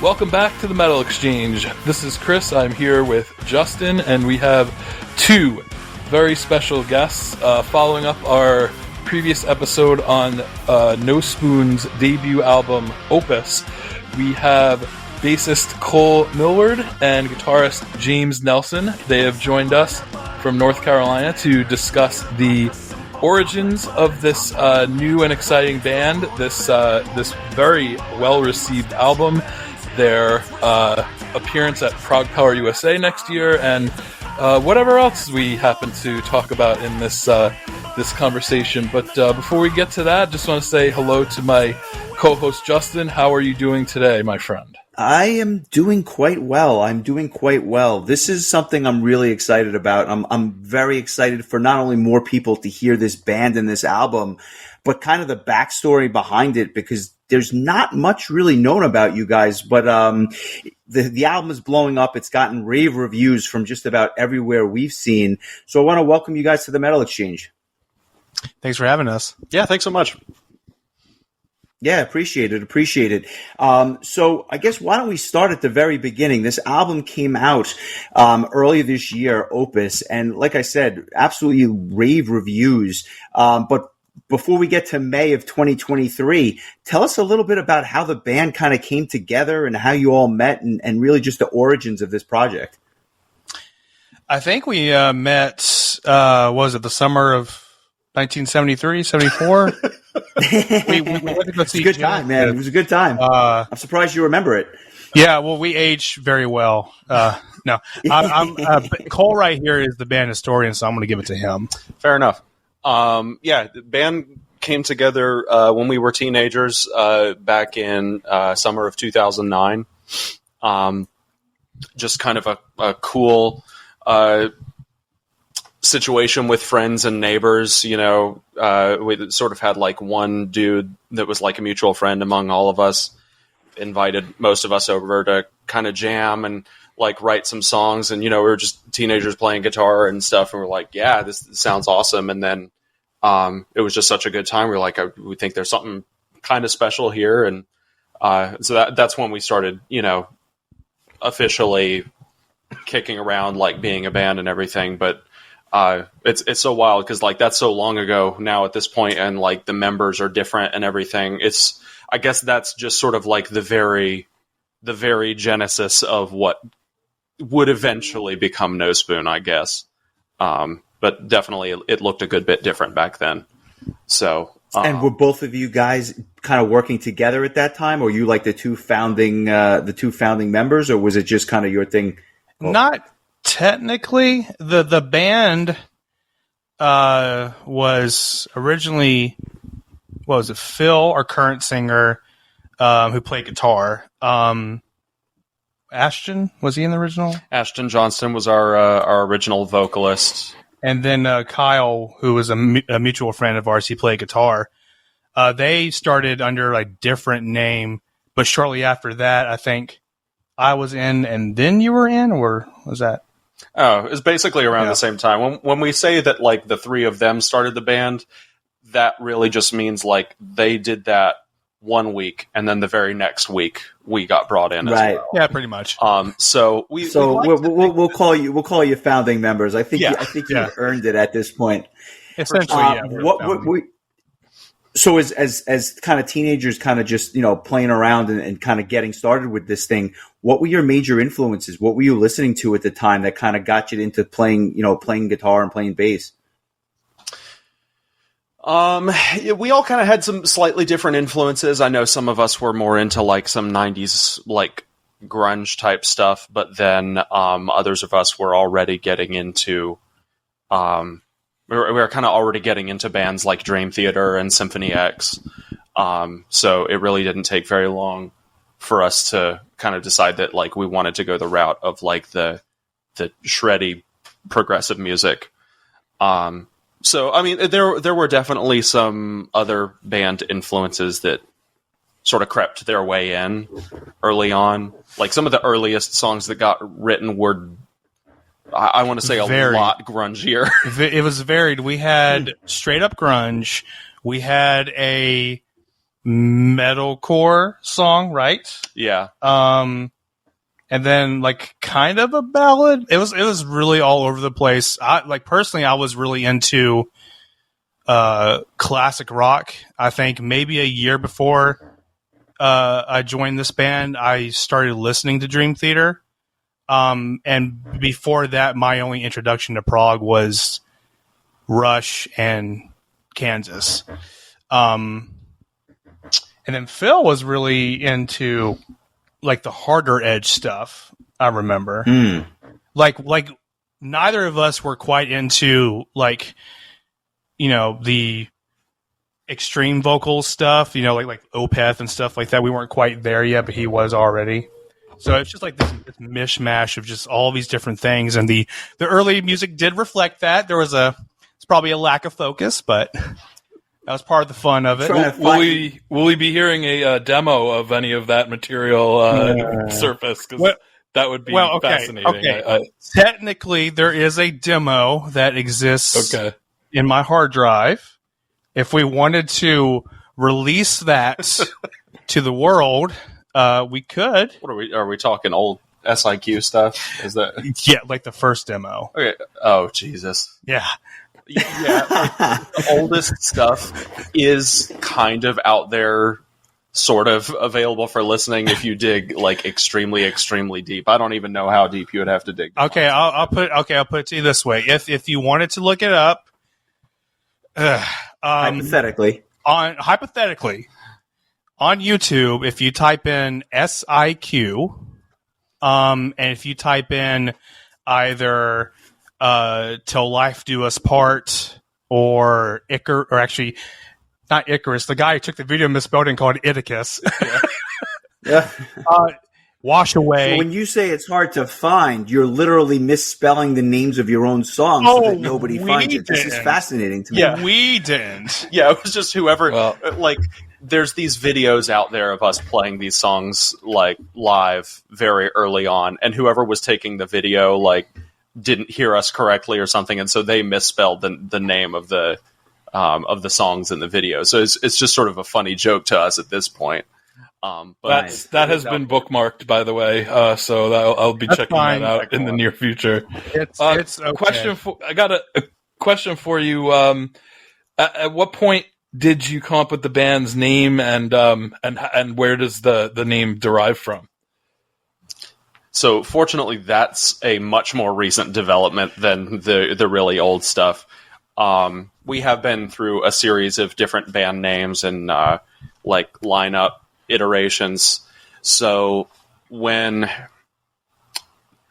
Welcome back to the Metal Exchange. This is Chris. I'm here with Justin, and we have two very special guests following up our previous episode on Nospūn's debut album, Opus. We have bassist Cole Millward and guitarist James Nelson. They have joined us from North Carolina to discuss the origins of this new and exciting band, this very well-received album, their appearance at ProgPower USA next year, and whatever else we happen to talk about in this conversation. But before we get to that, just want to say hello to my co-host Justin. How are you doing today, my friend? I am doing quite well. This is something I'm really excited about. I'm very excited for not only more people to hear this band and this album, but kind of the backstory behind it, because there's not much really known about you guys. But the album is blowing up. It's gotten rave reviews from just about everywhere we've seen. So I want to welcome you guys to the Metal Exchange. Thanks for having us. Yeah, thanks so much. Yeah, appreciate it. So I guess why don't we start at the very beginning? This album came out earlier this year, Opus, and like I said, absolutely rave reviews. But before we get to May of 2023, tell us a little bit about how the band kind of came together and how you all met, and really just the origins of this project. I think we met, was it the summer of 1973, 74? we went to go see. It was a good time, man. It was a good time. I'm surprised you remember it. Yeah, well, we aged very well. No, Cole right here is the band historian, so I'm going to give it to him. Fair enough. The band came together when we were teenagers back in summer of 2009. Just kind of a cool situation with friends and neighbors. You know, we sort of had like one dude that was like a mutual friend among all of us, invited most of us over to kind of jam and like write some songs. And, you know, we were just teenagers playing guitar and stuff. And we're like, yeah, this sounds awesome. And then it was just such a good time. We were like, we think there's something kind of special here. And so that's when we started, you know, officially kicking around, like being a band and everything. But it's so wild because like that's so long ago now at this point, and like the members are different and everything. I guess that's just sort of like the very genesis of what would eventually become Nospūn, I guess. But definitely it looked a good bit different back then. So and were both of you guys kind of working together at that time, or you like the two founding members, or was it just kind of your thing? Not technically. The band was originally, what was it, Phil, our current singer, who played guitar. Ashton, was he in the original? Ashton Johnston was our original vocalist. And then Kyle, who was a mutual friend of ours, he played guitar. They started under a different name, but shortly after that, I think I was in, and then you were in, or was that? Oh, it was basically around the same time. When we say that like the three of them started the band, that really just means like they did that 1 week, and then the very next week we got brought in. Right. As well. Yeah, pretty much. So we'll call you founding members. I think you earned it at this point. Essentially, yeah. So as kind of teenagers, kind of just, you know, playing around and kind of getting started with this thing, what were your major influences? What were you listening to at the time that kind of got you into playing guitar and playing bass? We all kind of had some slightly different influences. I know some of us were more into like some 90s like grunge type stuff, but then others of us were already getting into we were kind of already getting into bands like Dream Theater and Symphony X. So it really didn't take very long for us to kind of decide that like we wanted to go the route of like the shreddy progressive music. So, I mean, there were definitely some other band influences that sort of crept their way in early on. Like some of the earliest songs that got written were, I want to say, a lot grungier. It was varied. We had straight up grunge. We had metalcore song, right? Yeah. And then like kind of a ballad. It was really all over the place. Personally, I was really into classic rock. I think maybe a year before I joined this band, I started listening to Dream Theater. And before that, my only introduction to prog was Rush and Kansas. And then Phil was really into like the harder edge stuff, I remember. Like neither of us were quite into like, the extreme vocal stuff, like Opeth and stuff like that. We weren't quite there yet, but he was already. So it's just like this mishmash of just all these different things. And the early music did reflect that. It's probably a lack of focus, but that was part of the fun of it. Will we be hearing a demo of any of that material surface? Because that would be fascinating. Okay. Technically, there is a demo that exists in my hard drive. If we wanted to release that to the world, we could. What are we talking old SIQ stuff? Is that? Yeah, like the first demo. Okay. Oh, Jesus. Yeah. Yeah. The oldest stuff is kind of out there, sort of available for listening if you dig like extremely, extremely deep. I don't even know how deep you would have to dig. Okay, I'll put it to you this way. If you wanted to look it up, hypothetically on YouTube, if you type in SIQ, and if you type in either Till Life Do Us Part or Icarus, or actually not Icarus, the guy who took the video misspelled and called Iticus. Yeah. Wash Away. So when you say it's hard to find, you're literally misspelling the names of your own songs so that nobody finds it. This is fascinating to me. Yeah, we didn't. Yeah, it was just whoever, there's these videos out there of us playing these songs like live very early on, and whoever was taking the video like didn't hear us correctly or something, and so they misspelled the name of the songs in the video. So it's just sort of a funny joke to us at this point. But that has been bookmarked, by the way. So I'll be checking that out in the near future. It's okay. I got a question for you. At what point did you come up with the band's name, and where does the name derive from? So fortunately, that's a much more recent development than the really old stuff. We have been through a series of different band names and like lineup iterations. So when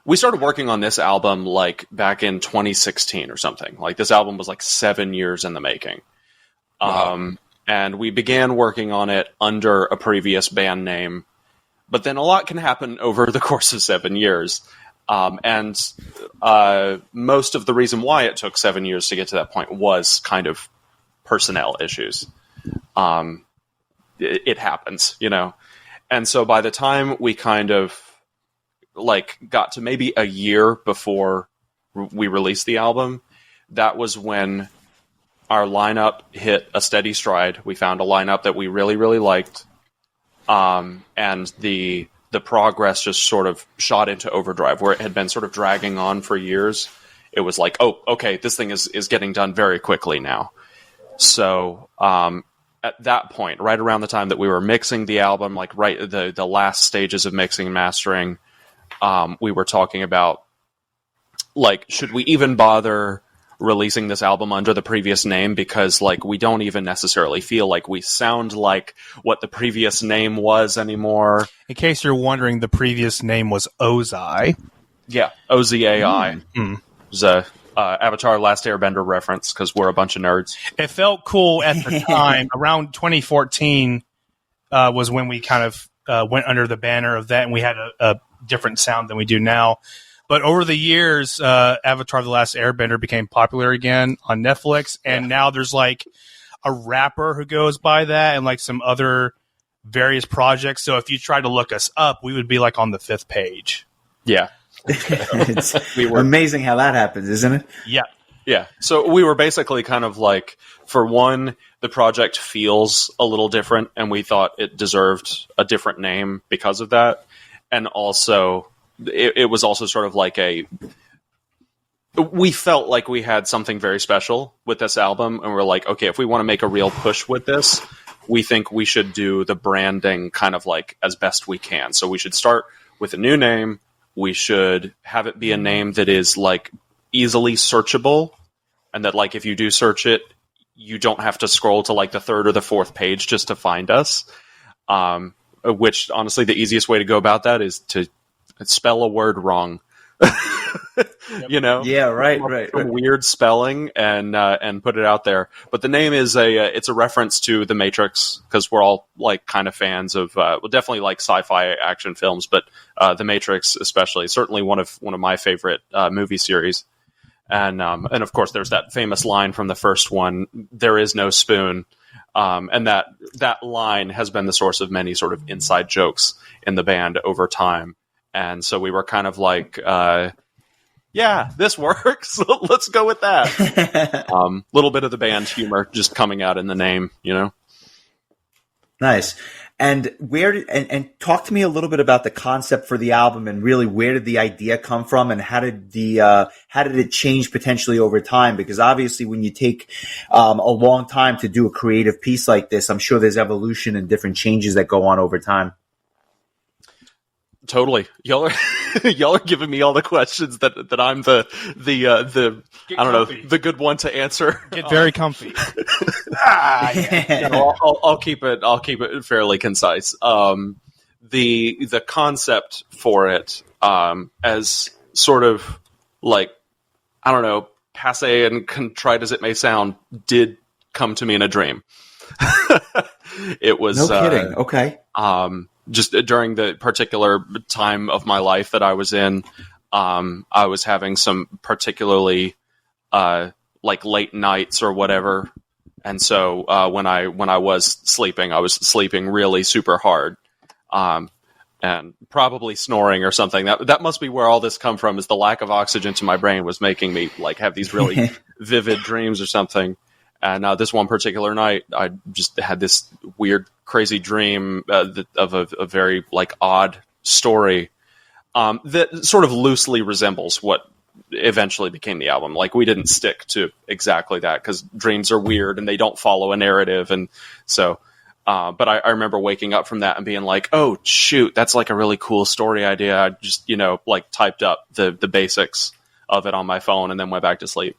we started working on this album like back in 2016 or something, like this album was like 7 years in the making. Wow. And we began working on it under a previous band name, but then a lot can happen over the course of 7 years. And most of the reason why it took 7 years to get to that point was kind of personnel issues. It happens, And so by the time we kind of like got to maybe a year before we released the album, that was when our lineup hit a steady stride. We found a lineup that we really, really liked. And the progress just sort of shot into overdrive, where it had been sort of dragging on for years. It was like, oh, okay, this thing is getting done very quickly now. So, at that point, right around the time that we were mixing the album, like right the last stages of mixing and mastering, we were talking about, like, should we even bother releasing this album under the previous name, because like we don't even necessarily feel like we sound like what the previous name was anymore. In case you're wondering, the previous name was Ozai. Yeah, Ozai. It was a Avatar Last Airbender reference, because we're a bunch of nerds. It felt cool at the time. Around 2014 was when we kind of went under the banner of that, and we had a different sound than we do now. But over the years, Avatar The Last Airbender became popular again on Netflix, and now there's like a rapper who goes by that, and like some other various projects. So if you try to look us up, we would be like on the 5th page. Yeah. It's amazing how that happens, isn't it? Yeah. Yeah. So we were basically kind of like, for one, the project feels a little different, and we thought it deserved a different name because of that. And also, it was also sort of like we felt like we had something very special with this album, and we're like, okay, if we want to make a real push with this, we think we should do the branding kind of like as best we can. So we should start with a new name. We should have it be a name that is like easily searchable, and that like if you do search it, you don't have to scroll to like the third or the fourth page just to find us. Which honestly, the easiest way to go about that is to spell a word wrong. You know, yeah, right. Weird spelling and put it out there. But the name is it's a reference to The Matrix, because we're all like kind of fans of definitely like sci-fi action films, but The Matrix especially, certainly one of my favorite movie series. And of course, there's that famous line from the first one: "There is no spoon." And that line has been the source of many sort of inside jokes in the band over time. And so we were kind of like, yeah, this works. Let's go with that. Little bit of the band humor just coming out in the name, you know? Nice. And and talk to me a little bit about the concept for the album, and really where did the idea come from, and how did it change potentially over time? Because obviously when you take a long time to do a creative piece like this, I'm sure there's evolution and different changes that go on over time. Totally. Y'all are giving me all the questions that I'm the I don't know, the good one to answer. Get very comfy. Yeah. I'll keep it fairly concise. The concept for it, as sort of like, I don't know, passé and contrite as it may sound, did come to me in a dream. It was no kidding. Okay. Just during the particular time of my life that I was in, I was having some particularly like late nights or whatever, and so when I was sleeping really super hard, and probably snoring or something. That must be where all this come from. Is the lack of oxygen to my brain was making me like have these really vivid dreams or something. And this one particular night, I just had this weird, crazy dream of a very like odd story that sort of loosely resembles what eventually became the album. Like we didn't stick to exactly that because dreams are weird and they don't follow a narrative, and so. But I remember waking up from that and being like, "Oh shoot, that's like a really cool story idea." I just like typed up the basics of it on my phone and then went back to sleep.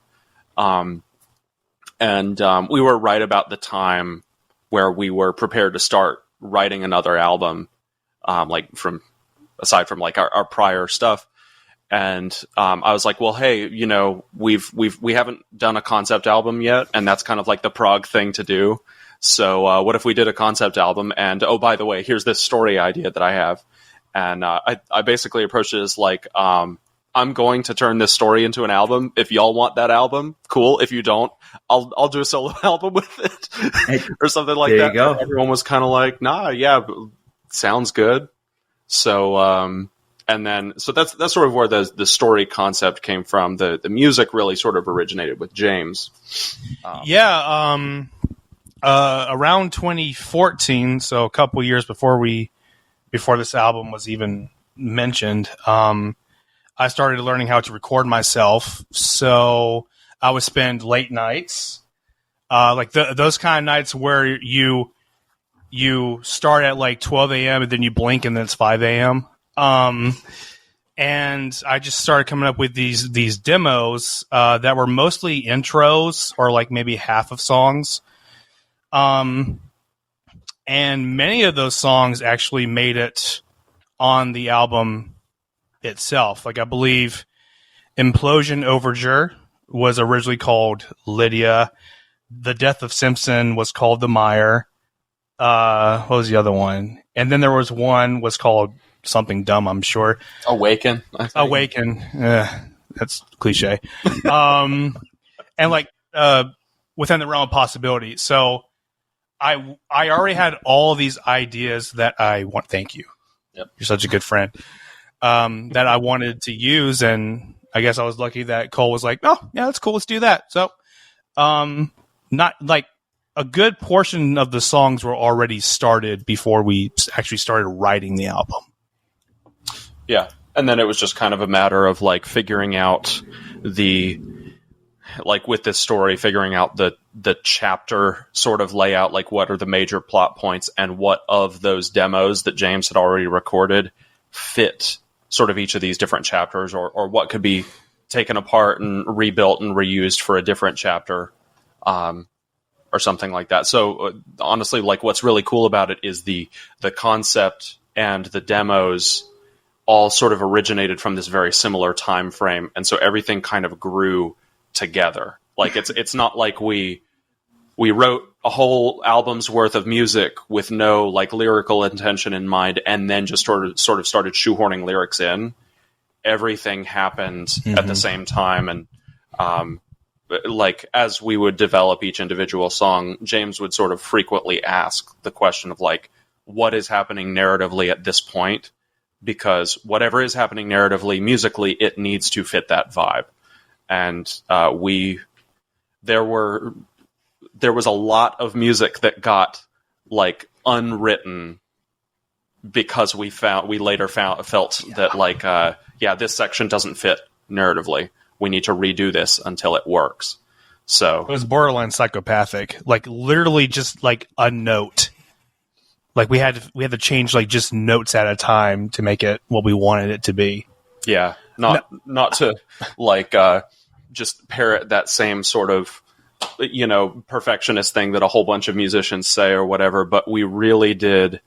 And we were right about the time where we were prepared to start writing another album, aside from like our prior stuff. And I was like, well, hey, we haven't done a concept album yet, and that's kind of like the prog thing to do. So what if we did a concept album? And oh, by the way, here's this story idea that I have. And I basically approached it as like, I'm going to turn this story into an album. If y'all want that album, cool. If you don't, I'll do a solo album with it or something like that. There you go. Everyone was kind of like, nah, yeah, sounds good. So, and then, so that's sort of where the story concept came from. The music really sort of originated with James. Around 2014, so a couple years before this album was even mentioned, I started learning how to record myself. So I would spend late nights, like those kind of nights where you start at like 12 a.m. and then you blink and then it's 5 a.m. And I just started coming up with these demos that were mostly intros or like maybe half of songs. And many of those songs actually made it on the album itself. Like I believe Implosion Overture was originally called Lydia. The Death of Simpson was called The Mire. What was the other one? And then there was one was called something dumb, I'm sure. Awaken. Awaken. That's cliche. And like within the realm of possibility. So I already had all of these ideas that I want. Thank you. Yep. You're such a good friend. That I wanted to use, and I guess I was lucky that Cole was like, oh, yeah, that's cool. Let's do that. So, not like a good portion of the songs were already started before we actually started writing the album. Yeah. And then it was just kind of a matter of like figuring out with this story, figuring out the chapter sort of layout, like what are the major plot points and what of those demos that James had already recorded fit sort of each of these different chapters, or what could be taken apart and rebuilt and reused for a different chapter, or something like that. So honestly, like what's really cool about it is the concept and the demos all sort of originated from this very similar time frame, and so everything kind of grew together. Like it's not like we wrote a whole album's worth of music with no like lyrical intention in mind, and then just sort of started shoehorning lyrics in. Everything happened at the same time, and like as we would develop each individual song, James would sort of frequently ask the question of like, what is happening narratively at this point? Because whatever is happening narratively, musically, it needs to fit that vibe. And there was a lot of music that got like unwritten because we later felt that like, this section doesn't fit narratively. We need to redo this until it works. So it was borderline psychopathic, like literally just like a note. Like we had to change like just notes at a time to make it what we wanted it to be. Yeah. Not to like, just parrot that same sort of, perfectionist thing that a whole bunch of musicians say or whatever, but we really did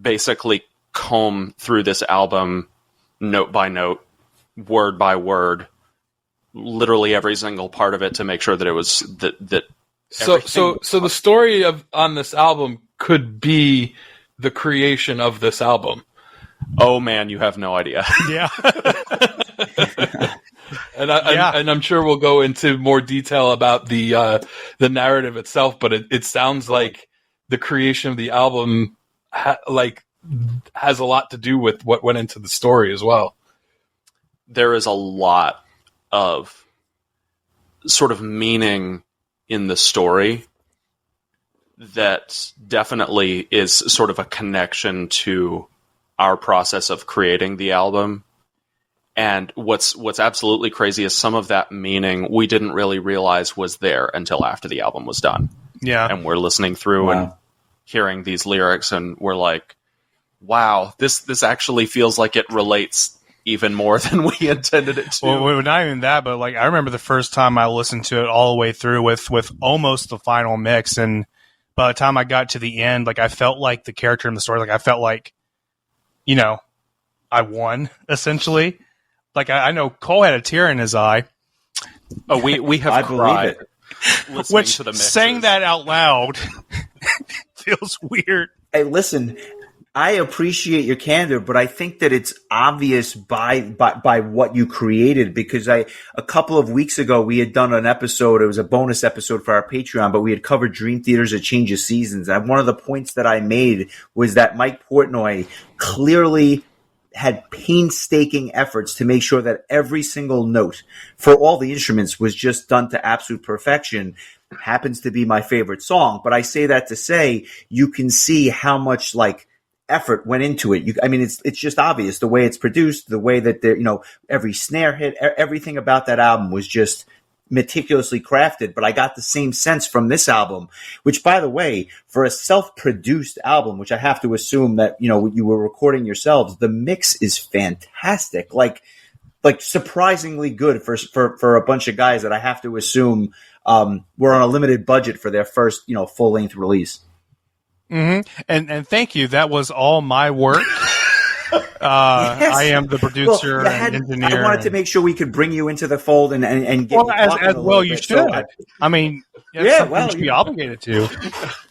basically comb through this album note by note, word by word, literally every single part of it to make sure that it was that. So the story on this album could be the creation of this album. Oh man, you have no idea. Yeah. And I'm sure we'll go into more detail about the narrative itself, but it sounds like the creation of the album has a lot to do with what went into the story as well. There is a lot of sort of meaning in the story that definitely is sort of a connection to our process of creating the album. And what's absolutely crazy is some of that meaning we didn't really realize was there until after the album was done. Yeah. And we're listening through and hearing these lyrics, and we're like, wow, this actually feels like it relates even more than we intended it to. Well, not even that, but like I remember the first time I listened to it all the way through with almost the final mix, and by the time I got to the end, like I felt like the character in the story, like I felt like, I won, essentially. Like I know Cole had a tear in his eye. Oh, we have cried listening to the mixes. Saying that out loud feels weird. Hey, listen, I appreciate your candor, but I think that it's obvious by what you created, because a couple of weeks ago we had done an episode. It was a bonus episode for our Patreon, but we had covered Dream Theater's A Change of Seasons. And one of the points that I made was that Mike Portnoy clearly had painstaking efforts to make sure that every single note for all the instruments was just done to absolute perfection. Happens to be my favorite song, but I say that to say you can see how much like effort went into it. It's just obvious the way it's produced, the way that every snare hit, everything about that album was just meticulously crafted. But I got the same sense from this album, which, by the way, for a self-produced album, which I have to assume that you were recording yourselves, the mix is fantastic. Like surprisingly good for a bunch of guys that I have to assume were on a limited budget for their first full-length release. Mm-hmm. And thank you. That was all my work. Yes. I am the producer and engineer. I wanted to make sure we could bring you into the fold and get you as well. You should. So you should be obligated to.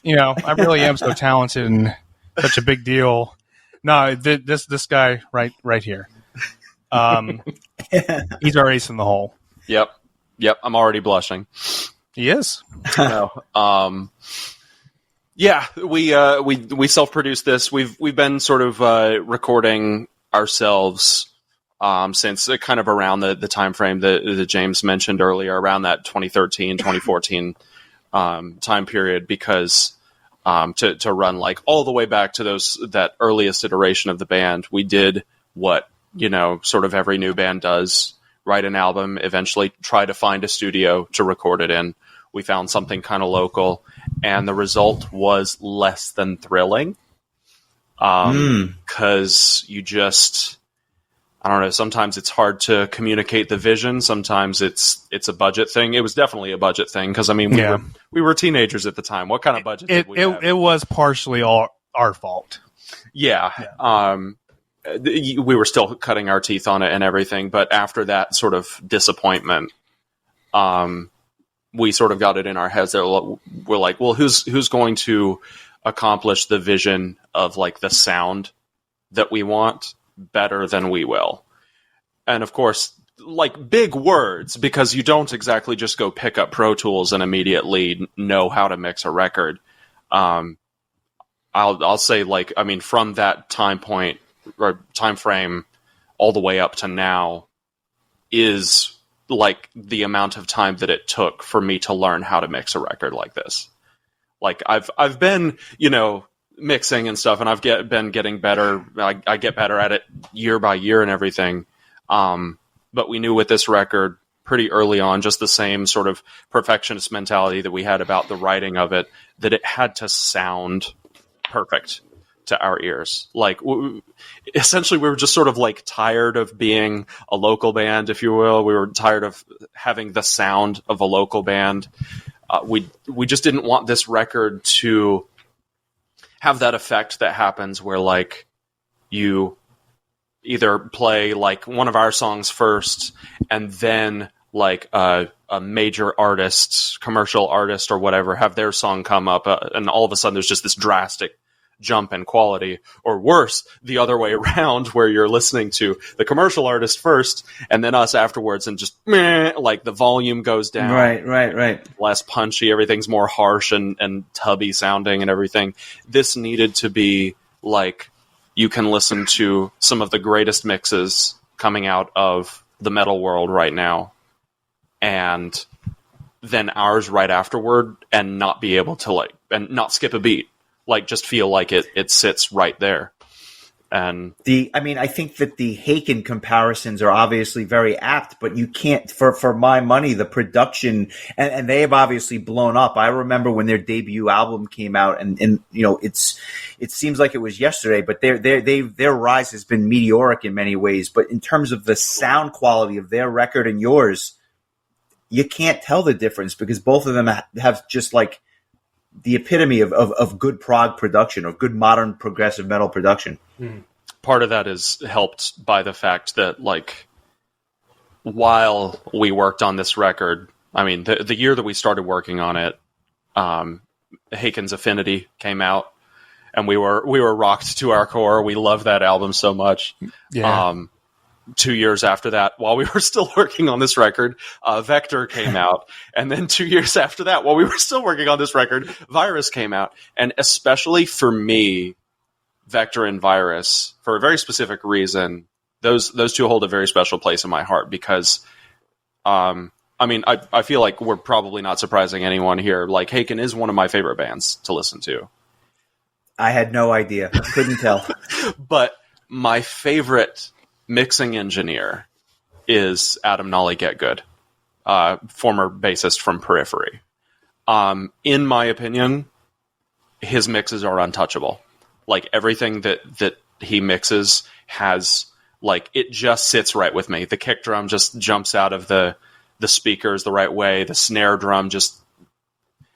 I really am so talented and such a big deal. No, this guy right here. He's our ace in the hole. Yep. I'm already blushing. He is. No. Yeah, we self-produced this. We've been sort of recording ourselves since kind of around the time frame that James mentioned earlier, around that 2013, 2014 time period, because to run like all the way back to that earliest iteration of the band, we did what, sort of every new band does: write an album, eventually try to find a studio to record it in. We found something kind of local, and the result was less than thrilling. Because you just, I don't know, sometimes it's hard to communicate the vision. Sometimes it's a budget thing. It was definitely a budget thing, because, I mean, we were teenagers at the time. What kind of budget did we have? It was partially our fault. Yeah. We were still cutting our teeth on it and everything, but after that sort of disappointment, we sort of got it in our heads that we're like, well, who's going to accomplish the vision of like the sound that we want better than we will? And of course, like, big words, because you don't exactly just go pick up Pro Tools and immediately know how to mix a record. I'll say, like, I mean, from that time point or time frame all the way up to now is like the amount of time that it took for me to learn how to mix a record like this. Like, I've been, mixing and stuff, and I've been getting better. I get better at it year by year and everything. But we knew with this record pretty early on, just the same sort of perfectionist mentality that we had about the writing of it, that it had to sound perfect to our ears. Like, essentially, we were just sort of like tired of being a local band, if you will. We were tired of having the sound of a local band. We just didn't want this record to have that effect that happens where, like, you either play like one of our songs first and then like a major artist, commercial artist or whatever, have their song come up, and all of a sudden there's just this drastic jump in quality. Or worse, the other way around, where you're listening to the commercial artist first and then us afterwards, and just like the volume goes down. Right. Less punchy, everything's more harsh and tubby sounding and everything. This needed to be like, you can listen to some of the greatest mixes coming out of the metal world right now, and then ours right afterward, and not be able to, like, and not skip a beat. Like, just feel like it sits right there. And I think that the Haken comparisons are obviously very apt, but you can't, for my money, the production, and they have obviously blown up. I remember when their debut album came out, and it seems like it was yesterday, but their rise has been meteoric in many ways. But in terms of the sound quality of their record and yours, you can't tell the difference, because both of them have just like the epitome of good prog production, or good modern progressive metal production. Part of that is helped by the fact that, like, while we worked on this record, I mean, the year that we started working on it, Haken's Affinity came out, and we were rocked to our core. We loved that album so much. Yeah. 2 years after that, while we were still working on this record, Vector came out. And then 2 years after that, while we were still working on this record, Virus came out. And especially for me, Vector and Virus, for a very specific reason, those two hold a very special place in my heart, because, I feel like we're probably not surprising anyone here. Like, Haken is one of my favorite bands to listen to. I had no idea. I couldn't tell. But my favorite mixing engineer is Adam Nolly Getgood, former bassist from Periphery. In my opinion, his mixes are untouchable. Like, everything that he mixes has, like, it just sits right with me. The kick drum just jumps out of the speakers the right way. The snare drum just,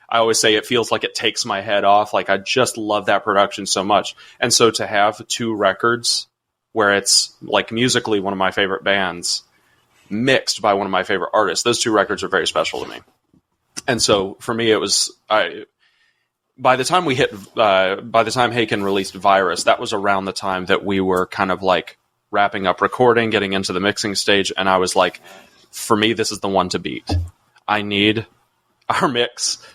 I always say, it feels like it takes my head off. Like, I just love that production so much. And so to have two records where it's, like, musically one of my favorite bands mixed by one of my favorite artists, those two records are very special to me. And so for me, it was, by the time Haken released Virus, that was around the time that we were kind of like wrapping up recording, getting into the mixing stage. And I was like, for me, this is the one to beat. I need our mix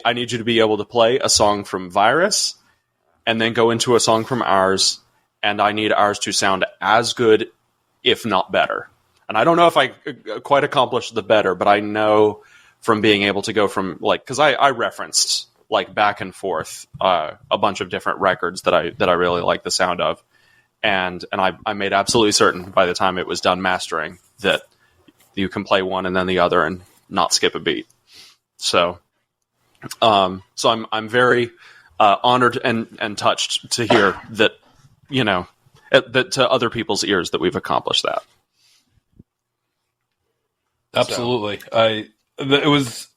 I need you to be able to play a song from Virus and then go into a song from ours. And I need ours to sound as good if not better. And I don't know if I quite accomplished the better, but I know from being able to go from because I referenced back and forth a bunch of different records that I really like the sound of, and I made absolutely certain by the time it was done mastering that you can play one and then the other and not skip a beat. So I'm very honored and touched to hear that that to other people's ears that we've accomplished that. Absolutely. It was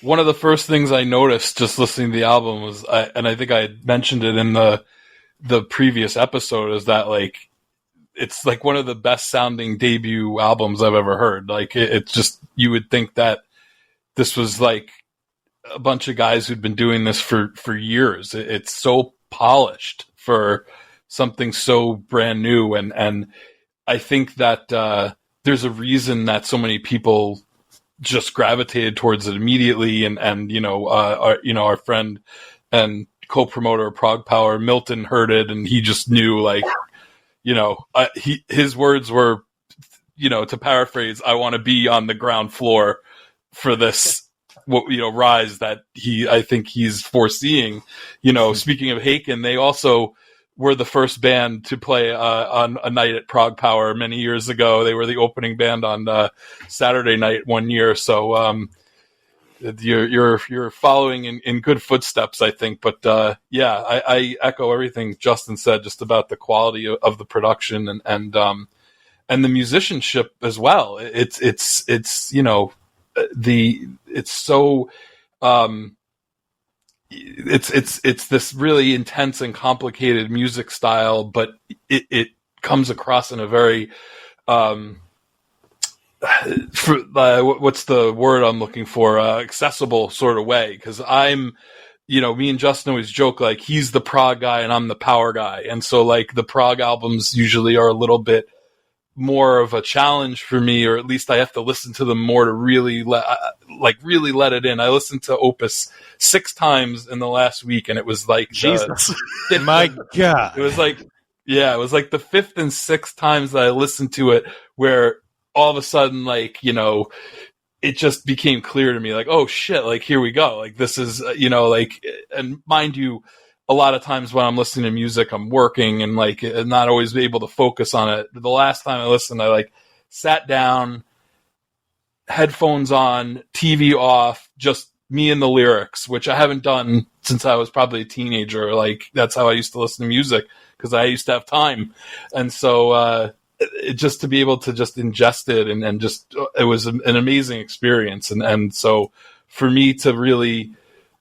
one of the first things I noticed just listening to the album and I think I had mentioned it in the previous episode, is that it's one of the best sounding debut albums I've ever heard. It's just, you would think that this was a bunch of guys who'd been doing this for years. It's so polished for something so brand new. And I think that there's a reason that so many people just gravitated towards it immediately. And our friend and co-promoter of ProgPower, Milton, heard it and he just knew, his words were, to paraphrase, I want to be on the ground floor for this, rise that I think he's foreseeing. Speaking of Haken, they also were the first band to play on a night at ProgPower many years ago. They were the opening band on Saturday night one year. So you're following in good footsteps, I think. But I echo everything Justin said just about the quality of the production and the musicianship as well. It's this really intense and complicated music style, but it comes across in a very what's the word I'm looking for? Accessible sort of way. Because me and Justin always joke he's the prog guy and I'm the power guy, and so the prog albums usually are a little bit more of a challenge for me, or at least I have to listen to them more to really let it in. I listened to Opus 6 times in the last week, and it was Jesus, my God, it was it was the 5th and 6th times that I listened to it, where all of a sudden, it just became clear to me, oh shit, here we go. This is, and mind you, a lot of times when I'm listening to music, I'm working and not always able to focus on it. The last time I listened, I sat down, headphones on, TV off, just me and the lyrics, which I haven't done since I was probably a teenager. That's how I used to listen to music, because I used to have time. And so, just to be able to just ingest it and just, it was an amazing experience. And so for me to really,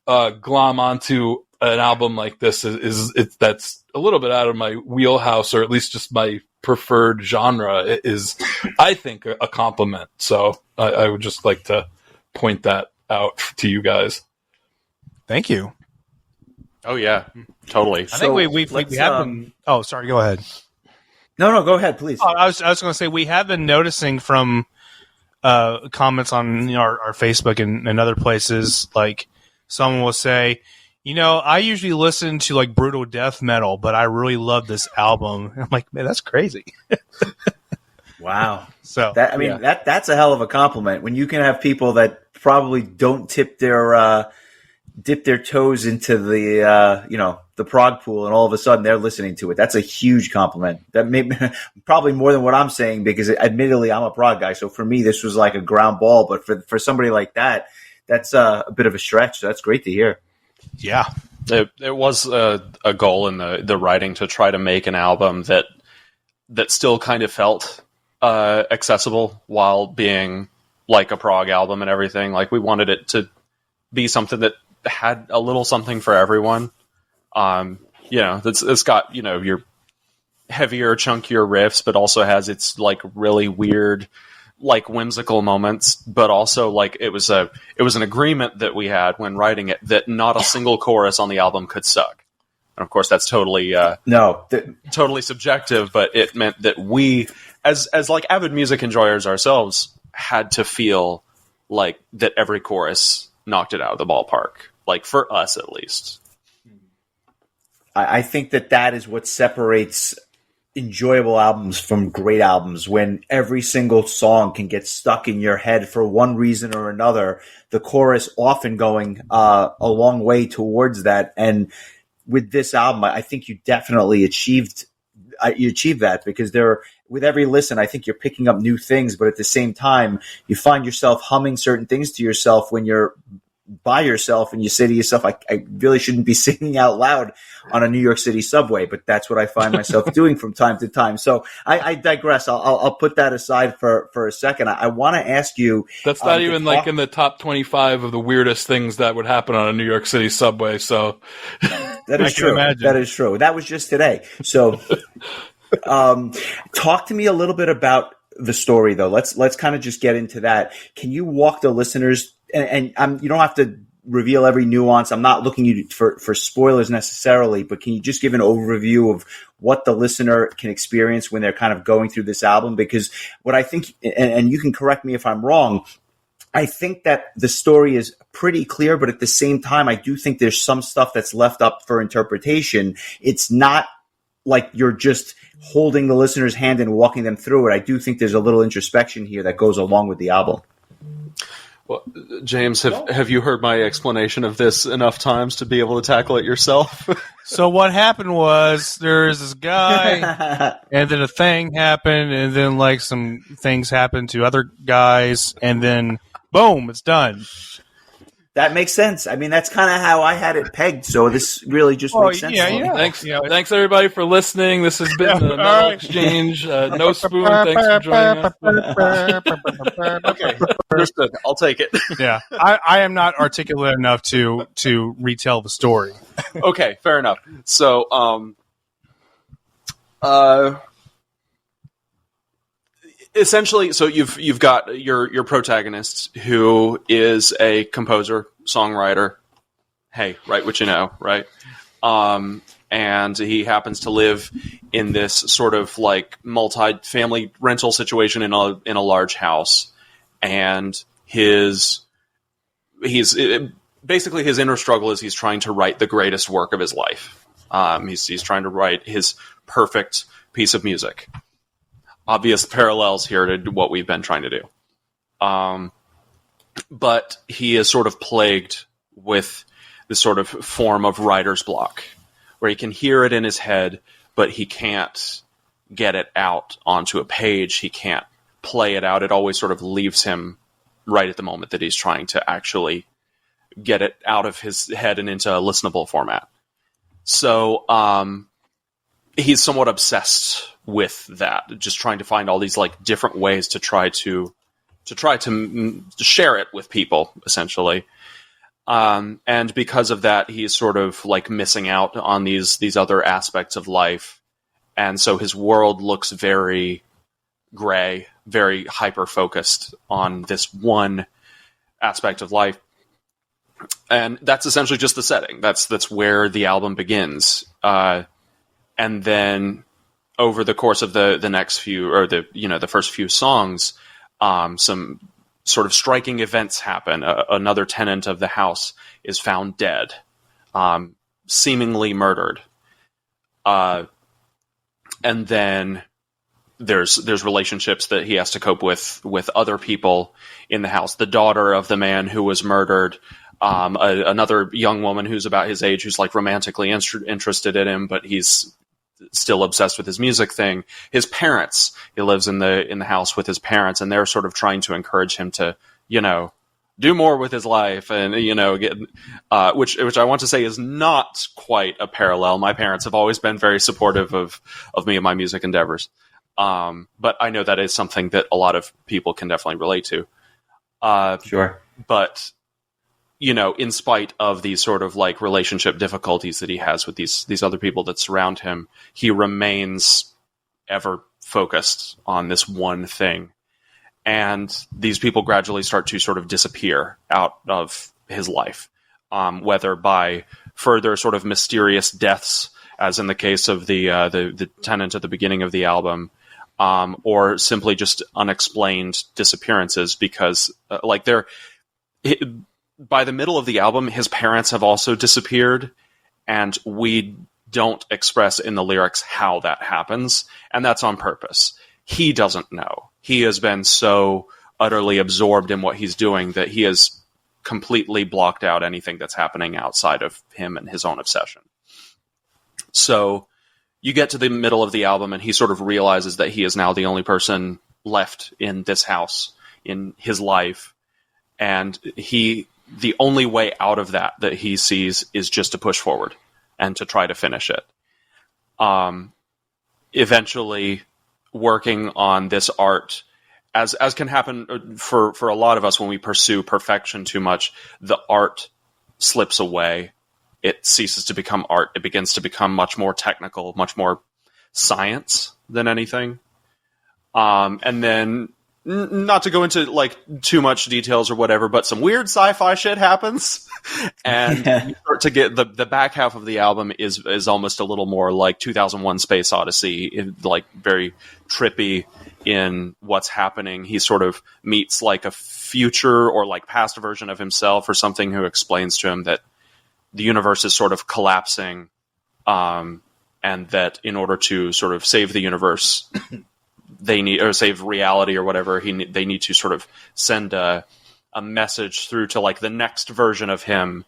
glom onto an album like this that's a little bit out of my wheelhouse, or at least just my preferred genre, is, I think, a compliment. So I would just like to point that out to you guys. Thank you. Oh yeah, totally. I think we have been. Oh, sorry. Go ahead. No, go ahead, please. Oh, I was going to say, we have been noticing from comments on our Facebook and other places, someone will say, I usually listen to brutal death metal, but I really love this album. I'm like, man, that's crazy. Wow. So that's a hell of a compliment when you can have people that probably don't dip their toes into the prog pool, and all of a sudden they're listening to it. That's a huge compliment. That may probably more than what I'm saying, because admittedly I'm a prog guy. So for me, this was like a ground ball, but for somebody like that, that's a bit of a stretch. So that's great to hear. Yeah. It was a goal in the writing to try to make an album that still kind of felt accessible while being like a prog album and everything. We wanted it to be something that had a little something for everyone. It's got, your heavier, chunkier riffs, but also has its really weird, whimsical moments, but also it was an agreement that we had when writing it that not a single chorus on the album could suck. And of course that's totally totally subjective, but it meant that we as avid music enjoyers ourselves had to feel that every chorus knocked it out of the ballpark, for us at least. I think that is what separates enjoyable albums from great albums when every single song can get stuck in your head for one reason or another. The chorus often going a long way towards that. And with this album, I think you definitely achieved that, because with every listen, I think you're picking up new things, but at the same time, you find yourself humming certain things to yourself when you're by yourself and you say to yourself, I really shouldn't be singing out loud on a New York City subway, but that's what I find myself doing from time to time. So I digress. I'll put that aside for a second. I want to ask you. That's not even like in the top 25 of the weirdest things that would happen on a New York City subway. So that is true. That is true. That was just today. So talk to me a little bit about the story, though. Let's kind of just get into that. Can you walk the listeners? And you don't have to reveal every nuance. I'm not looking for spoilers necessarily, but can you just give an overview of what the listener can experience when they're kind of going through this album? Because what I think, and you can correct me if I'm wrong, I think that the story is pretty clear, but at the same time, I do think there's some stuff that's left up for interpretation. It's not like you're just holding the listener's hand and walking them through it. I do think there's a little introspection here that goes along with the album. Well, James, have you heard my explanation of this enough times to be able to tackle it yourself? So what happened was there's this guy, and then a thing happened, and then like some things happened to other guys, and then boom, it's done. That makes sense. I mean, that's kind of how I had it pegged, so this really just makes sense. Yeah. Thanks everybody for listening. This has been the Metal Exchange. Nospūn, thanks for joining us. Okay, understood. I'll take it. Yeah, I am not articulate enough to retell the story. Okay, fair enough. So, essentially, so you've got your protagonist, who is a composer, songwriter. Hey, write what you know, right? And he happens to live in this sort of like multi-family rental situation in a large house, and basically his inner struggle is he's trying to write the greatest work of his life. He's trying to write his perfect piece of music. Obvious parallels here to what we've been trying to do. But he is sort of plagued with this sort of form of writer's block, where he can hear it in his head, but he can't get it out onto a page. He can't play it out. It always sort of leaves him right at the moment that he's trying to actually get it out of his head and into a listenable format. So he's somewhat obsessed with that, just trying to find all these like different ways to try to share it with people, essentially. And because of that, he's sort of like missing out on these other aspects of life. And so his world looks very gray, very hyper-focused on this one aspect of life. And that's essentially just the setting. That's where the album begins. And then over the course of the next few, or the first few songs, some sort of striking events happen. Another tenant of the house is found dead, seemingly murdered. And then there's relationships that he has to cope with other people in the house. The daughter of the man who was murdered, another young woman who's about his age, who's like romantically interested in him, but he's still obsessed with his music thing. His parents, he lives in the house with his parents, and they're sort of trying to encourage him to, do more with his life, and get which I want to say is not quite a parallel. My parents have always been very supportive of me and my music endeavors, but I know that is something that a lot of people can definitely relate to. Sure, but in spite of these sort of like relationship difficulties that he has with these other people that surround him, he remains ever focused on this one thing. And these people gradually start to sort of disappear out of his life, whether by further sort of mysterious deaths, as in the case of the tenant at the beginning of the album, or simply just unexplained disappearances, because by the middle of the album, his parents have also disappeared, and we don't express in the lyrics how that happens, and that's on purpose. He doesn't know. He has been so utterly absorbed in what he's doing that he has completely blocked out anything that's happening outside of him and his own obsession. So you get to the middle of the album, and he sort of realizes that he is now the only person left in this house, in his life, and the only way out of that he sees is just to push forward and to try to finish it. Eventually working on this art, as can happen for a lot of us when we pursue perfection too much, the art slips away. It ceases to become art. It begins to become much more technical, much more science than anything. And then, not to go into like too much details or whatever, but some weird sci-fi shit happens, and you start to get the back half of the album is almost a little more like 2001: Space Odyssey, like very trippy in what's happening. He sort of meets like a future or like past version of himself or something who explains to him that the universe is sort of collapsing, and that in order to sort of save the universe, or save reality or whatever, they need to sort of send a message through to like the next version of him,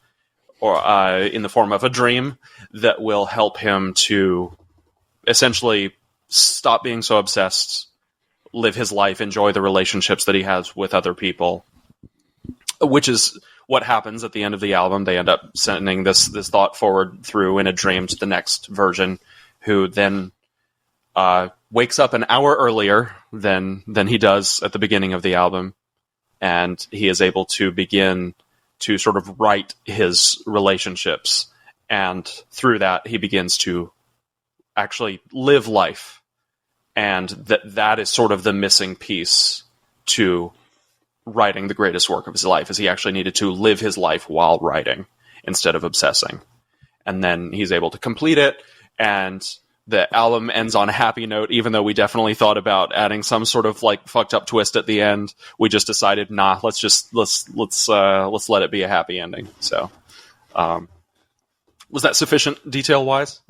or in the form of a dream that will help him to essentially stop being so obsessed, live his life, enjoy the relationships that he has with other people, which is what happens at the end of the album. They end up sending this thought forward through in a dream to the next version, who then wakes up an hour earlier than he does at the beginning of the album, and he is able to begin to sort of write his relationships, and through that he begins to actually live life, and that is sort of the missing piece to writing the greatest work of his life, is he actually needed to live his life while writing instead of obsessing. And then he's able to complete it, and the album ends on a happy note, even though we definitely thought about adding some sort of like fucked up twist at the end. We just decided, let's let it be a happy ending. So, was that sufficient detail wise?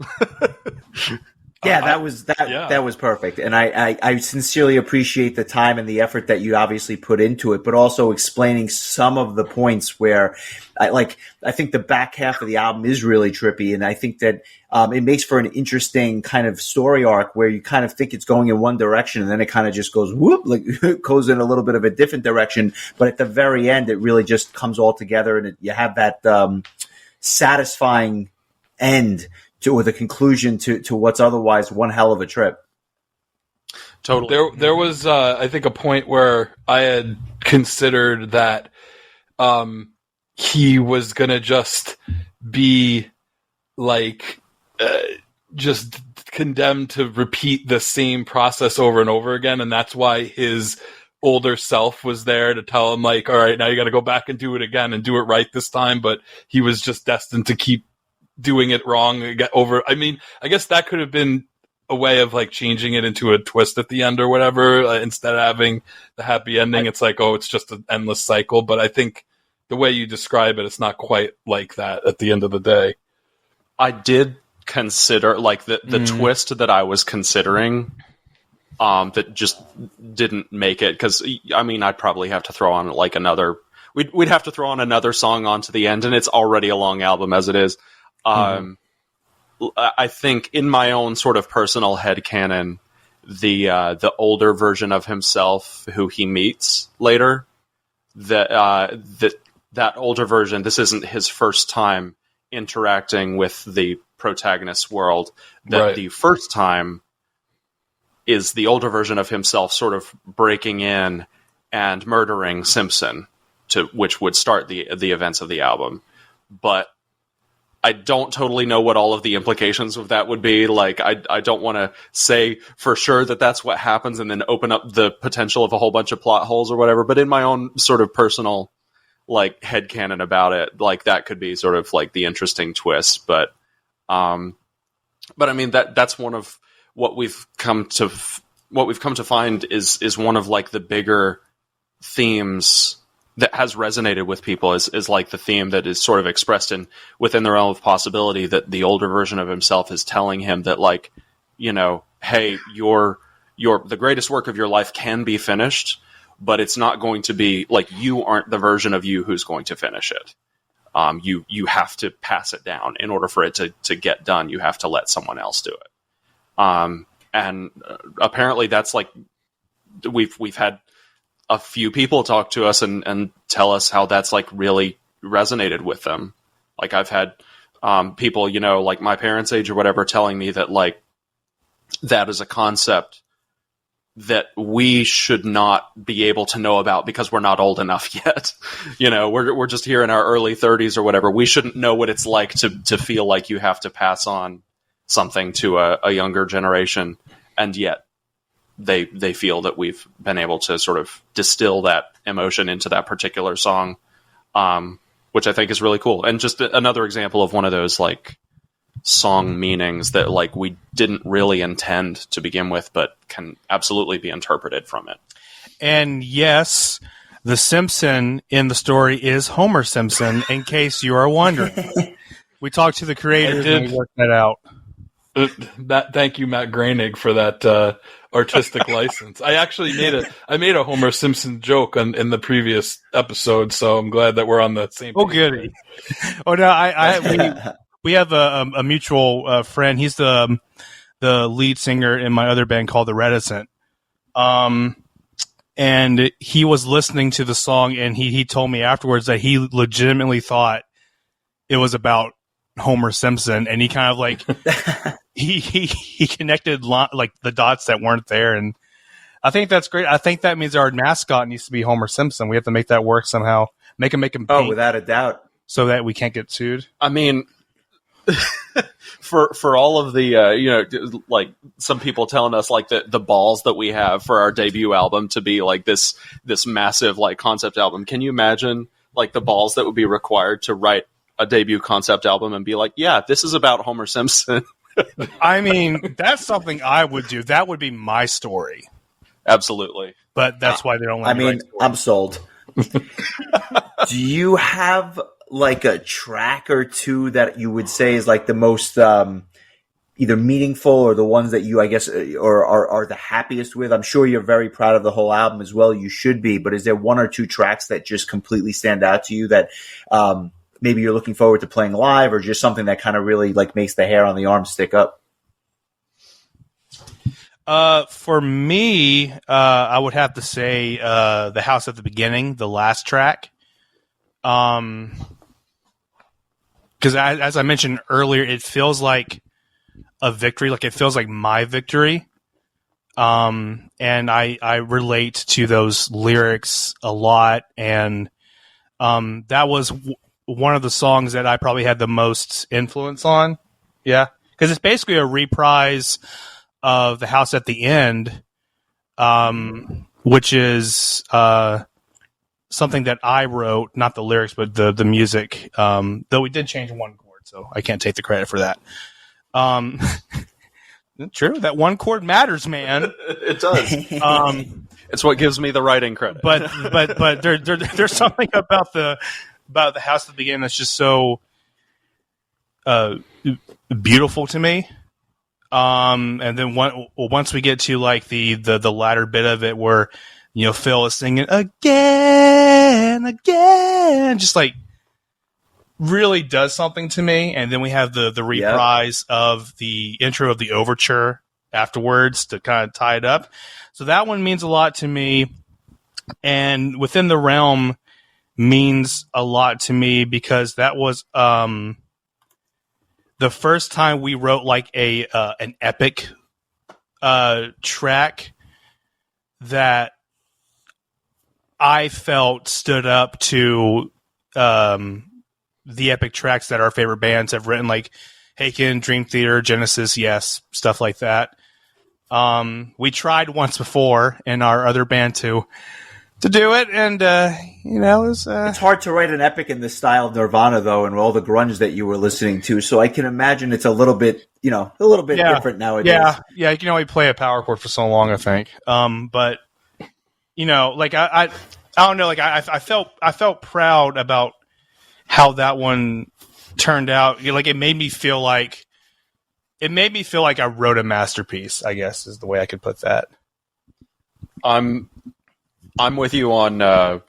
Yeah, that was perfect, and I sincerely appreciate the time and the effort that you obviously put into it, but also explaining some of the points where I think the back half of the album is really trippy, and I think that it makes for an interesting kind of story arc where you kind of think it's going in one direction, and then it kind of just goes goes in a little bit of a different direction, but at the very end, it really just comes all together, and you have that satisfying end or the conclusion to what's otherwise one hell of a trip. Totally. There was, I think, a point where I had considered that he was going to just be like just condemned to repeat the same process over and over again, and that's why his older self was there to tell him, like, all right, now you got to go back and do it again and do it right this time, but he was just destined to keep doing it wrong. I mean, I guess that could have been a way of like changing it into a twist at the end or whatever, instead of having the happy ending. It's like, oh, it's just an endless cycle. But I think the way you describe it, it's not quite like that at the end of the day. I did consider like the twist that I was considering that just didn't make it, because I mean, I'd probably have to throw on like we'd have to throw on another song onto the end, and it's already a long album as it is. I think in my own sort of personal headcanon, the older version of himself who he meets later, that older version, this isn't his first time interacting with the protagonist's world. That the first time is the older version of himself sort of breaking in and murdering Simpson, which would start the events of the album. But I don't totally know what all of the implications of that would be. Like, I don't want to say for sure that that's what happens and then open up the potential of a whole bunch of plot holes or whatever. But in my own sort of personal, like, headcanon about it, like, that could be sort of like the interesting twist. But I mean, that's one of what we've come to find is one of like the bigger themes that has resonated with people is like the theme that is sort of expressed within the realm of possibility, that the older version of himself is telling him that, like, you know, hey, the greatest work of your life can be finished, but it's not going to be like, you aren't the version of you who's going to finish it. You have to pass it down in order for it to get done. You have to let someone else do it. And apparently that's like, we've had a few people talk to us and tell us how that's like really resonated with them. Like I've had people, you know, like my parents' age or whatever, telling me that like that is a concept that we should not be able to know about because we're not old enough yet. You know, we're just here in our early 30s or whatever. We shouldn't know what it's like to feel like you have to pass on something to a younger generation, and yet they feel that we've been able to sort of distill that emotion into that particular song, which I think is really cool. And just another example of one of those like song meanings that like we didn't really intend to begin with, but can absolutely be interpreted from it. And yes, the Simpson in the story is Homer Simpson, in case you are wondering. We talked to the creators and we worked that out. Thank you, Matt Groening, for that artistic license. I actually made a Homer Simpson joke in the previous episode, so I'm glad that we're on the same page. Oh, goody. Oh, no, we have a mutual friend. He's the lead singer in my other band called The Reticent. And he was listening to the song, and he told me afterwards that he legitimately thought it was about Homer Simpson, and he kind of like he connected like the dots that weren't there, and I think that's great. I think that means our mascot needs to be Homer Simpson. We have to make that work somehow. Make him paint, without a doubt, so that we can't get sued. I mean, for all of the you know, like some people telling us like the balls that we have for our debut album to be like this massive like concept album. Can you imagine like the balls that would be required to write a debut concept album and be like, yeah, this is about Homer Simpson? I mean, that's something I would do. That would be my story. Absolutely. But that's why they don't let me write stories. I'm sold. Do you have like a track or two that you would say is like the most either meaningful or the ones that you, I guess, or are the happiest with? I'm sure you're very proud of the whole album as well. You should be. But is there one or two tracks that just completely stand out to you that maybe you're looking forward to playing live, or just something that kind of really like makes the hair on the arm stick up? For me, I would have to say The House at the Beginning, the last track. Because as I mentioned earlier, it feels like a victory, like it feels like my victory. And I relate to those lyrics a lot, and that was one of the songs that I probably had the most influence on. Yeah, because it's basically a reprise of The House at the End, which is something that I wrote, not the lyrics, but the music, though we did change one chord, so I can't take the credit for that. True, that one chord matters, man. It does. It's what gives me the writing credit. But there's something about the House at the Beginning that's just so beautiful to me. And then once we get to like the latter bit of it, where you know Phil is singing again, just like really does something to me. And then we have the reprise of the intro of the overture afterwards to kind of tie it up. So that one means a lot to me, and Within the Realm means a lot to me because that was the first time we wrote like an epic track that I felt stood up to the epic tracks that our favorite bands have written, like Haken, Dream Theater, Genesis, Yes, stuff like that. We tried once before in our other band to do it, and it was. It's hard to write an epic in the style of Nirvana, though, and all the grunge that you were listening to. So I can imagine it's a little bit different nowadays. Yeah. You can only play a power chord for so long, I think. But like I don't know. Like I felt proud about how that one turned out. Like it made me feel like I wrote a masterpiece, I guess is the way I could put that. I'm with you on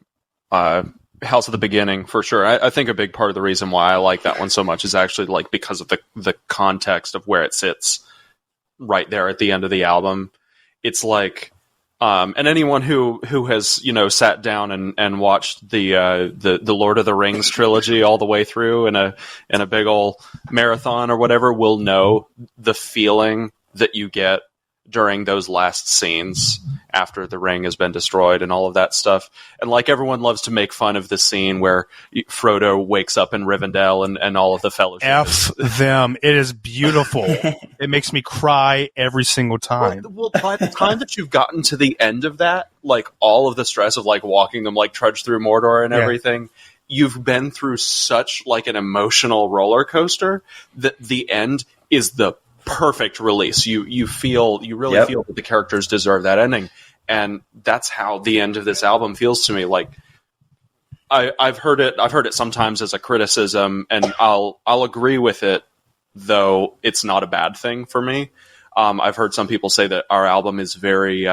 House of the Beginning for sure. I think a big part of the reason why I like that one so much is actually like because of the context of where it sits right there at the end of the album. It's like, and anyone who has, you know, sat down and watched the Lord of the Rings trilogy all the way through in a big old marathon or whatever will know the feeling that you get during those last scenes after the ring has been destroyed and all of that stuff. And like everyone loves to make fun of the scene where Frodo wakes up in Rivendell and all of the fellowship. F them. It is beautiful. It makes me cry every single time. Well, by the time that you've gotten to the end of that, like all of the stress of like walking them, like trudge through Mordor and everything, you've been through such like an emotional roller coaster that the end is the perfect release. You really feel that the characters deserve that ending, and that's how the end of this album feels to me. Like I've heard it sometimes as a criticism, and I'll agree with it, though it's not a bad thing for me. I've heard some people say that our album is very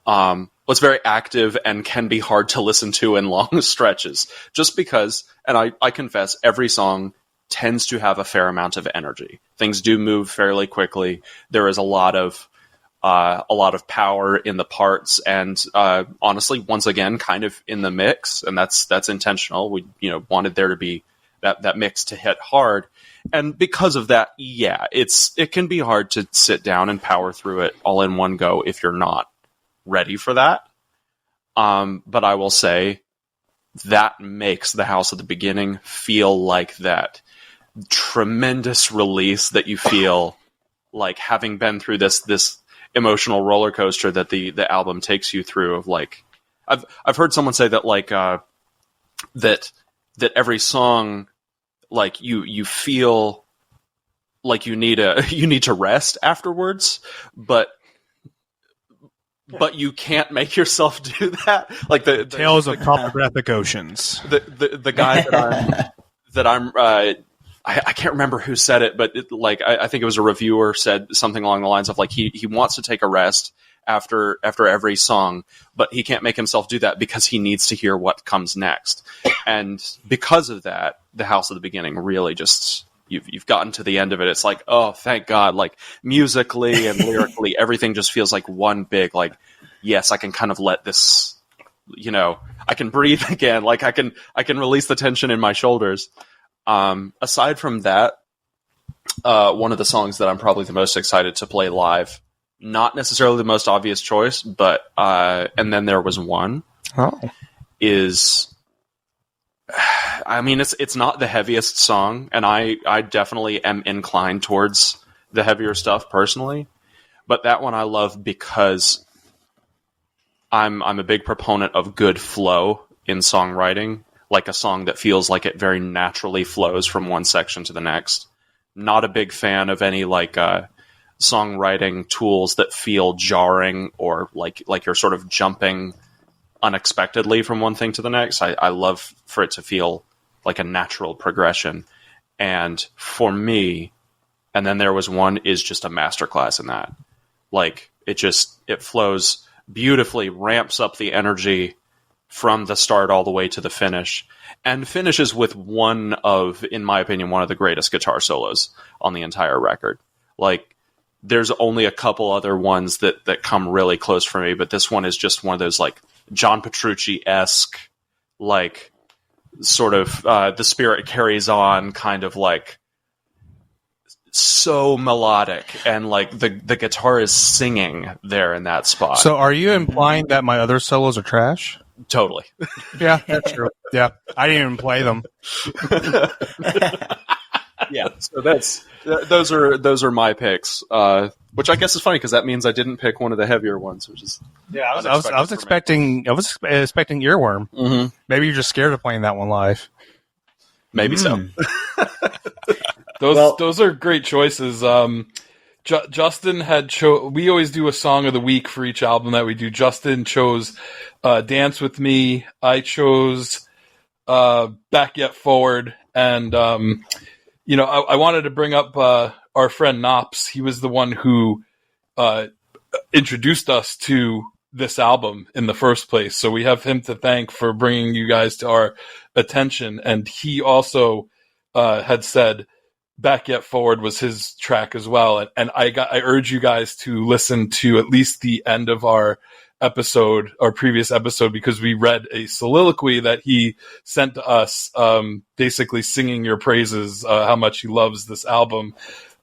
it's very active and can be hard to listen to in long stretches, just because, and I confess, every song tends to have a fair amount of energy. Things do move fairly quickly. There is a lot of power in the parts, and honestly, once again, kind of in the mix, and that's intentional. We wanted there to be that mix to hit hard, and because of that, it can be hard to sit down and power through it all in one go if you're not ready for that. But I will say that makes the House of the Beginning feel like that tremendous release that you feel like having been through this emotional roller coaster that the album takes you through. Of like, I've heard someone say that like that every song, like you feel like you need to rest afterwards, but you can't make yourself do that. Like the Tales of Topographic Oceans. The guy that I'm I can't remember who said it, but I think it was a reviewer said something along the lines of like he wants to take a rest after every song, but he can't make himself do that because he needs to hear what comes next. And because of that, the House of the Beginning really just you've gotten to the end of it. It's like, oh, thank God! Like musically and lyrically, everything just feels like one big like, yes, I can kind of let this, I can breathe again. Like I can release the tension in my shoulders. Aside from that, one of the songs that I'm probably the most excited to play live, not necessarily the most obvious choice, but and then there was one is, I mean, it's not the heaviest song, and I definitely am inclined towards the heavier stuff personally, but that one I love because I'm a big proponent of good flow in songwriting. Like a song that feels like it very naturally flows from one section to the next. Not a big fan of any songwriting tools that feel jarring or like you're sort of jumping unexpectedly from one thing to the next. I love for it to feel like a natural progression. And for me, and then there was one is just a masterclass in that. Like it flows beautifully, ramps up the energy from the start all the way to the finish, and finishes with one of, in my opinion, one of the greatest guitar solos on the entire record. Like, there's only a couple other ones that come really close for me, but this one is just one of those, like, John Petrucci-esque, like, sort of, The Spirit Carries On, kind of, like, so melodic, and, like, the guitar is singing there in that spot. So are you implying that my other solos are trash? Totally. Yeah, that's true. Yeah, I didn't even play them. Yeah, so those are my picks, which I guess is funny because that means I didn't pick one of the heavier ones, which is I was expecting Earworm. Mm-hmm. Maybe you're just scared of playing that one live. Maybe so. Those are great choices. Justin had we always do a song of the week for each album that we do. Justin chose Dance With Me. I chose Back Yet Forward. And, I wanted to bring up our friend Nops. He was the one who introduced us to this album in the first place. So we have him to thank for bringing you guys to our attention. And he also had said Back Yet Forward was his track as well. And I urge you guys to listen to at least the end of our previous episode, because we read a soliloquy that he sent to us, basically singing your praises, how much he loves this album.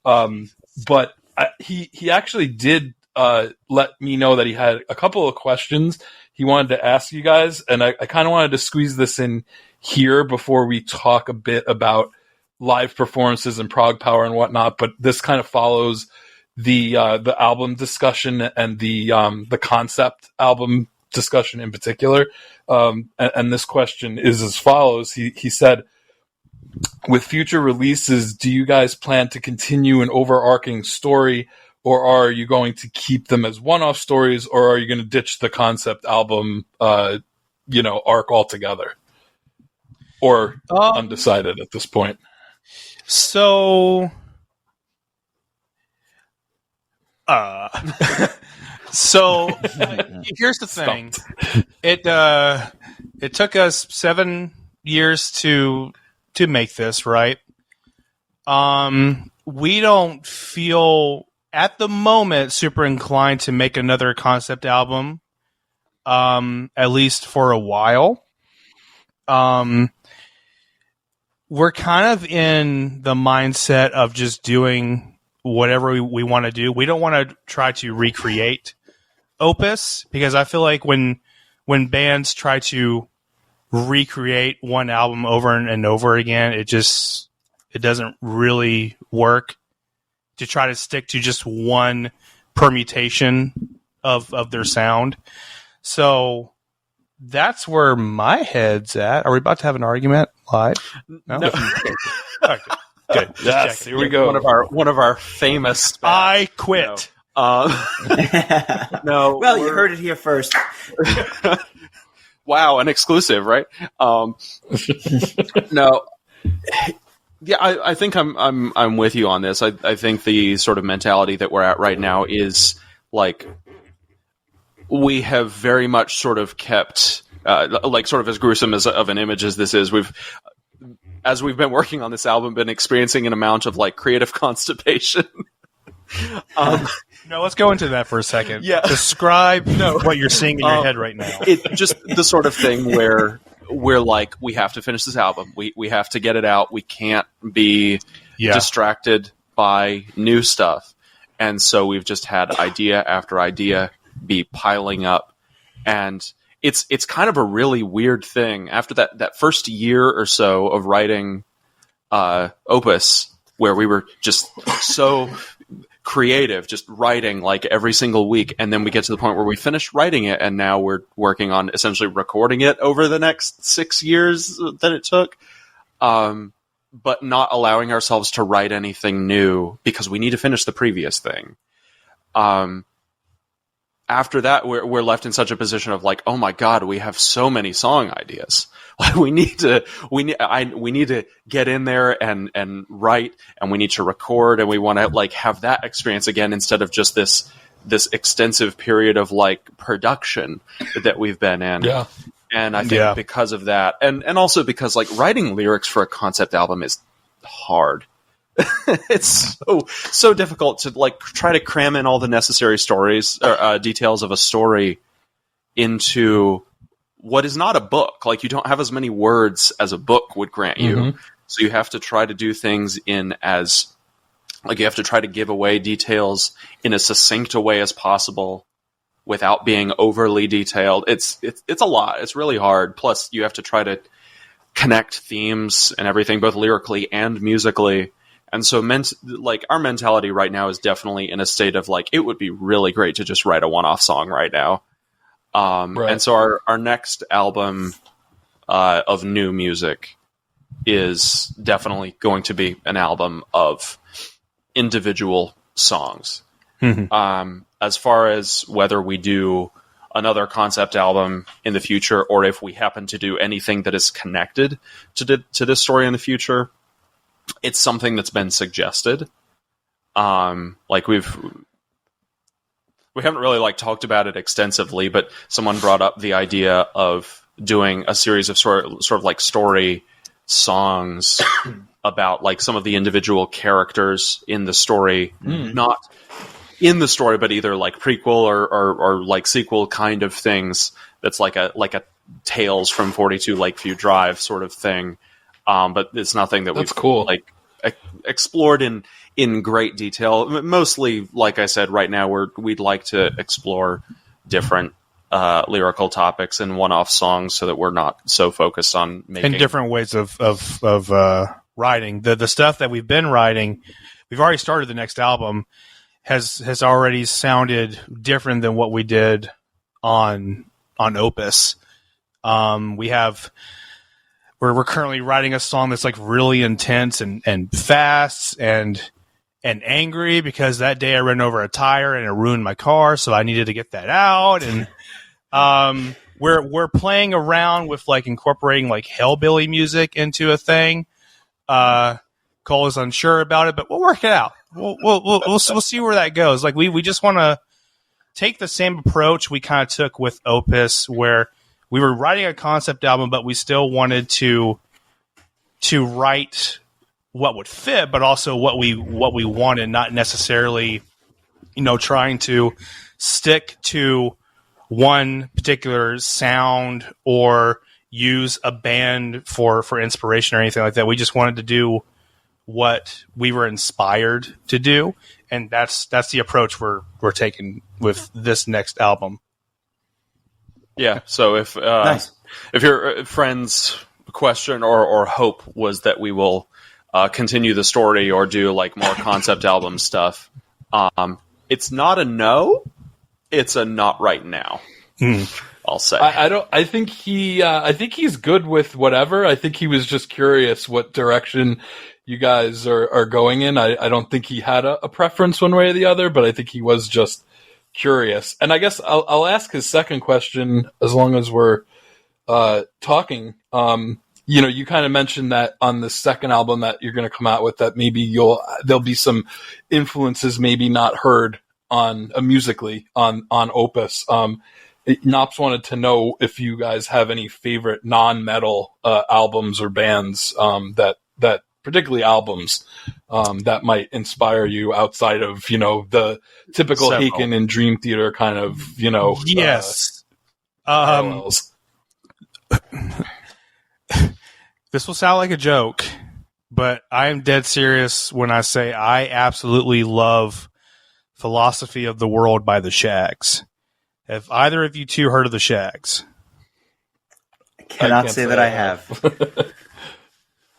But he actually did let me know that he had a couple of questions he wanted to ask you guys, and I kind of wanted to squeeze this in here before we talk a bit about live performances and ProgPower and whatnot. But this kind of follows the album discussion and the concept album discussion in particular. And this question is as follows. He said, with future releases, do you guys plan to continue an overarching story, or are you going to keep them as one-off stories, or are you going to ditch the concept album, arc altogether? Or undecided at this point? So, here's the thing. It took us 7 years to make this, right? We don't feel at the moment super inclined to make another concept album, at least for a while. We're kind of in the mindset of just doing whatever we want to do. We don't want to try to recreate Opus, because I feel like when bands try to recreate one album over and over again, it doesn't really work to try to stick to just one permutation of their sound. So that's where my head's at. Are we about to have an argument live? No. Okay. Good. Yes, here we go. One of our famous spats. I quit. No. Well, you heard it here first. Wow, an exclusive, right? No. Yeah, I think I'm with you on this. I think the sort of mentality that we're at right now is like, we have very much sort of kept, sort of as gruesome of an image as this is, as we've been working on this album, been experiencing an amount of like creative constipation. No, let's go into that for a second. Yeah. Describe what you're seeing in your head right now. It's just the sort of thing where we're like, we have to finish this album. We have to get it out. We can't be distracted by new stuff. And so we've just had idea after idea be piling up. And it's kind of a really weird thing. After that first year or so of writing Opus, where we were just so creative, just writing like every single week, and then we get to the point where we finished writing it, and now we're working on essentially recording it over the next 6 years that it took, but not allowing ourselves to write anything new because we need to finish the previous thing. After that, we're left in such a position of like, oh my god, we have so many song ideas. Like we need to get in there and write, and we need to record, and we want to like have that experience again instead of just this extensive period of like production that we've been in. Yeah. And I think because of that, and also because like writing lyrics for a concept album is hard. It's so difficult to like try to cram in all the necessary stories or details of a story into what is not a book. Like you don't have as many words as a book would grant you. Mm-hmm. So you have to try to do things you have to try to give away details in as succinct a way as possible without being overly detailed. It's a lot. It's really hard. Plus you have to try to connect themes and everything, both lyrically and musically. And so our mentality right now is definitely in a state of like, it would be really great to just write a one-off song right now. Right. And so our next album of new music is definitely going to be an album of individual songs. As far as whether we do another concept album in the future, or if we happen to do anything that is connected to this story in the future, it's something that's been suggested. Like we haven't really like talked about it extensively, but someone brought up the idea of doing a series of sort of like story songs about like some of the individual characters in the story, not in the story, but either like prequel or like sequel kind of things. That's like a Tales from 42 Lakeview Drive sort of thing. But it's nothing that we've cool. like explored in great detail. Mostly, like I said, right now we'd like to explore different lyrical topics and one-off songs, so that we're not so focused on making and different ways of writing. The stuff that we've been writing, we've already started the next album, has already sounded different than what we did on Opus. We're currently writing a song that's like really intense and fast and angry, because that day I ran over a tire and it ruined my car, so I needed to get that out. And we're playing around with like incorporating like hellbilly music into a thing. Cole is unsure about it, but we'll work it out. We'll see where that goes. Like we just want to take the same approach we kind of took with Opus, where we were writing a concept album, but we still wanted to write what would fit, but also what we wanted, not necessarily, trying to stick to one particular sound or use a band for inspiration or anything like that. We just wanted to do what we were inspired to do, and that's the approach we're taking with this next album. Yeah. So if your friend's question or hope was that we will continue the story or do like more concept album stuff, it's not a no, it's a not right now. I'll say. I think he's good with whatever. I think he was just curious what direction you guys are going in. I don't think he had a preference one way or the other, but I think he was just curious. And I guess I'll ask his second question as long as we're talking. You kind of mentioned that on the second album that you're going to come out with, that maybe there'll be some influences maybe not heard on musically on Opus. Nops wanted to know if you guys have any favorite non-metal albums or bands that particularly albums that might inspire you outside of the typical Haken and Dream Theater kind of yes. This will sound like a joke, but I am dead serious when I say I absolutely love Philosophy of the World by the Shags. Have either of you two heard of the Shags? I cannot say that I have.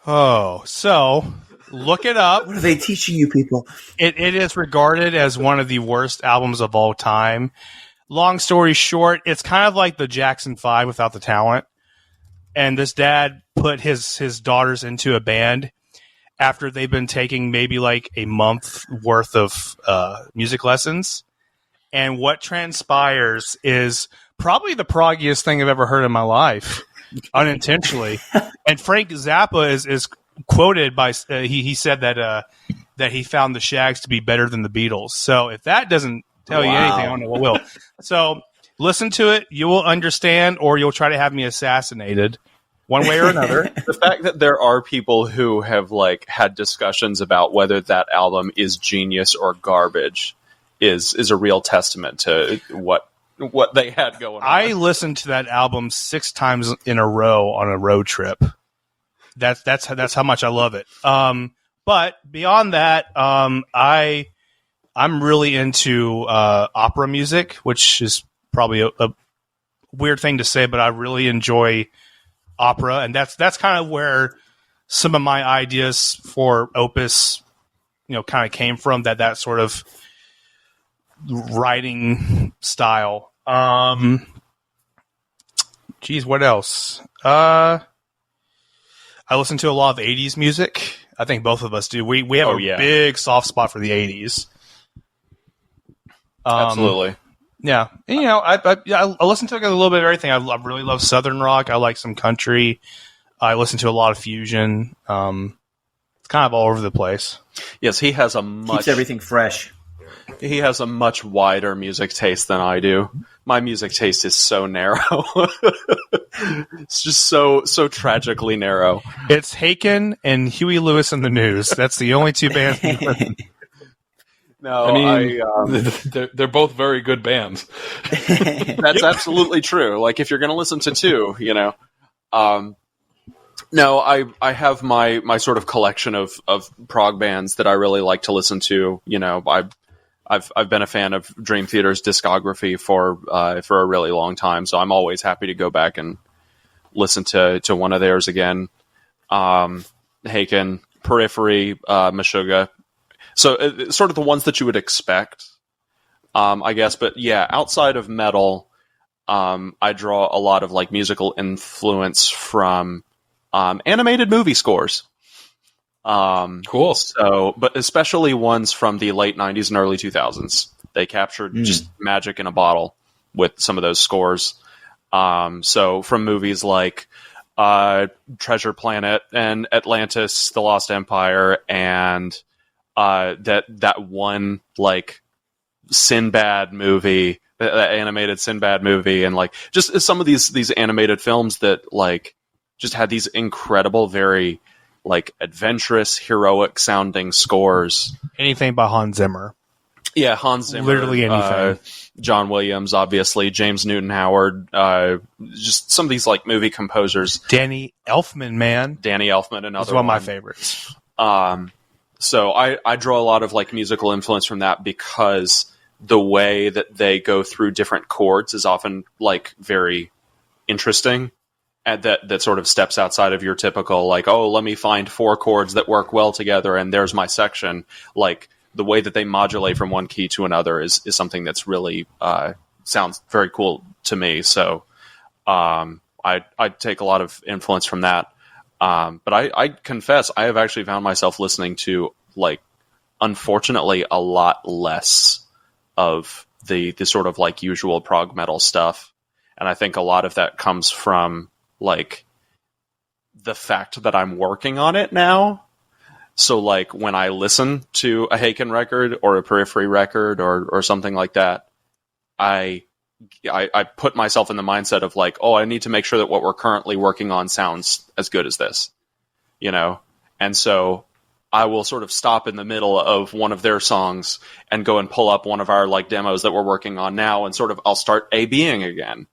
Oh, so look it up. What are they teaching you people? It is regarded as one of the worst albums of all time. Long story short, it's kind of like the Jackson 5 without the talent. And this dad put his daughters into a band after they've been taking maybe like a month worth of music lessons. And what transpires is probably the proggiest thing I've ever heard in my life, unintentionally. And Frank Zappa is quoted by he said that he found the Shags to be better than the Beatles. So if that doesn't tell you anything, I don't know what will. So listen to it, you will understand, or you'll try to have me assassinated one way or another. The fact that there are people who have like had discussions about whether that album is genius or garbage is a real testament to what they had going on. I listened to that album 6 times in a row on a road trip. That's how much I love it. But beyond that, I'm really into opera music, which is probably a weird thing to say, but I really enjoy opera, and that's kind of where some of my ideas for Opus, kind of came from. That sort of writing style. Geez, what else? I listen to a lot of 80s music. I think both of us do. We have a big soft spot for the 80s. Absolutely. Yeah, and, I listen to a little bit of everything. I really love Southern rock. I like some country. I listen to a lot of fusion. It's kind of all over the place. Yes, he has keeps everything fresh. He has a much wider music taste than I do. My music taste is so narrow. It's just so tragically narrow. It's Haken and Huey Lewis and the News. That's the only two bands. No, I mean, they're both very good bands. That's absolutely true. Like, if you're going to listen to two, no, I have my sort of collection of prog bands that I really like to listen to. I've been a fan of Dream Theater's discography for a really long time, so I'm always happy to go back and listen to one of theirs again. Haken, Periphery, Meshuggah. So sort of the ones that you would expect, I guess. But yeah, outside of metal, I draw a lot of like musical influence from animated movie scores. Cool. So, but especially ones from the late 90s and early 2000s. They captured just magic in a bottle with some of those scores. So from movies like Treasure Planet and Atlantis, The Lost Empire, and that one like Sinbad movie, that animated Sinbad movie, and like just some of these animated films that like just had these incredible, very like adventurous, heroic sounding scores. Anything by Hans Zimmer. Yeah, Hans Zimmer. Literally anything. John Williams, obviously. James Newton Howard. Just some of these like movie composers. Danny Elfman, man. Danny Elfman, another That's one of my favorites. So I draw a lot of like musical influence from that because the way that they go through different chords is often like very interesting. And that sort of steps outside of your typical, like, oh, let me find 4 chords that work well together, and there's my section. Like, the way that they modulate from one key to another is something that's really sounds very cool to me. So I take a lot of influence from that. But I confess, I have actually found myself listening to, like, unfortunately, a lot less of the sort of, like, usual prog metal stuff. And I think a lot of that comes from like the fact that I'm working on it now. So like when I listen to a Haken record or a Periphery record or something like that, I put myself in the mindset of like, oh, I need to make sure that what we're currently working on sounds as good as this, And so I will sort of stop in the middle of one of their songs and go and pull up one of our like demos that we're working on now, and sort of I'll start A-Bing again.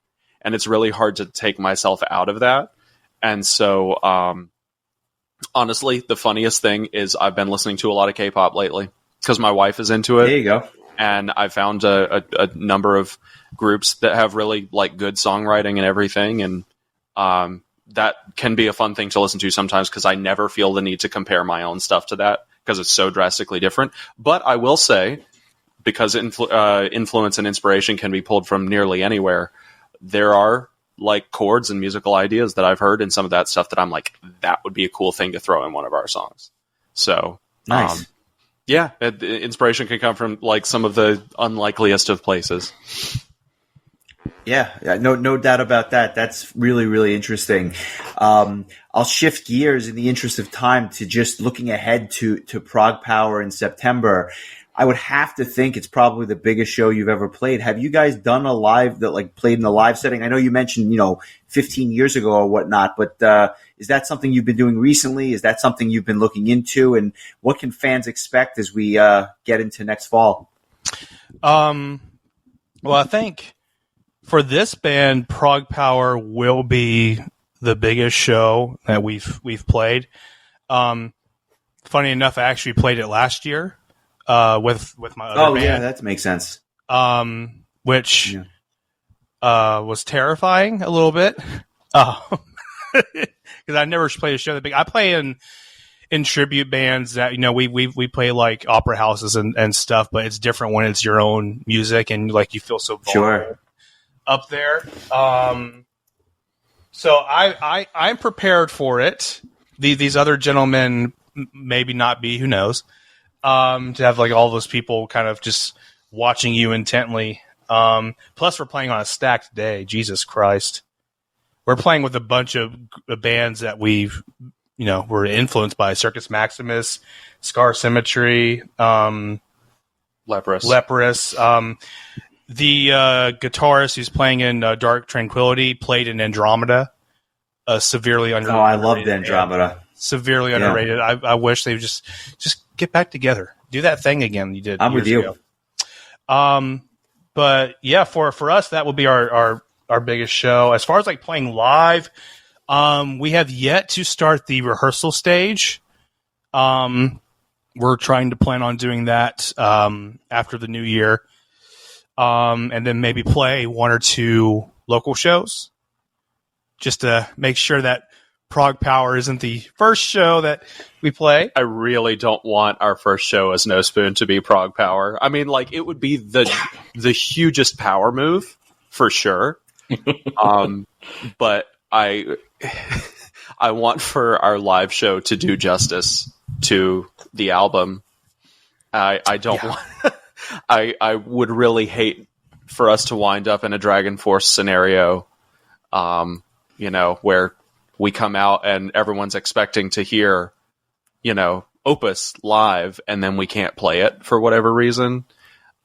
And it's really hard to take myself out of that. And so, honestly, the funniest thing is I've been listening to a lot of K-pop lately because my wife is into it. There you go. And I found a number of groups that have really like good songwriting and everything. And that can be a fun thing to listen to sometimes because I never feel the need to compare my own stuff to that because it's so drastically different. But I will say, because influence and inspiration can be pulled from nearly anywhere, there are like chords and musical ideas that I've heard in some of that stuff that I'm like, that would be a cool thing to throw in one of our songs. So, nice. Inspiration can come from like some of the unlikeliest of places. Yeah, no doubt about that. That's really, really interesting. I'll shift gears in the interest of time to just looking ahead to ProgPower in September. I would have to think it's probably the biggest show you've ever played. Have you guys done a live that like played in a live setting? I know you mentioned, 15 years ago or whatnot, but is that something you've been doing recently? Is that something you've been looking into? And what can fans expect as we get into next fall? Well, I think for this band, ProgPower will be the biggest show that we've played. Funny enough, I actually played it last year. With my other band. Yeah, that makes sense. Which was terrifying a little bit. Because I never played a show that big. I play in tribute bands that we play like opera houses and stuff, but it's different when it's your own music and like you feel so vulnerable up there. So I'm prepared for it. These other gentlemen maybe not be. Who knows? To have like all those people kind of just watching you intently. Plus, we're playing on a stacked day. Jesus Christ. We're playing with a bunch of bands that we're influenced by: Circus Maximus, Scar Symmetry, Leprous. The guitarist who's playing in Dark Tranquility played in Andromeda, severely underrated. Oh, I loved Andromeda. Severely underrated. I wish they would just get back together, do that thing again you did. I'm with you. Ago. But yeah, for us that will be our biggest show. As far as like playing live, we have yet to start the rehearsal stage. We're trying to plan on doing that after the new year, and then maybe play 1 or 2 local shows, just to make sure that ProgPower isn't the first show that we play. I really don't want our first show as Nospūn to be ProgPower. I mean, like, it would be the hugest power move for sure. But I want for our live show to do justice to the album. I don't want. I would really hate for us to wind up in a Dragon Force scenario, where we come out and everyone's expecting to hear, Opus live, and then we can't play it for whatever reason.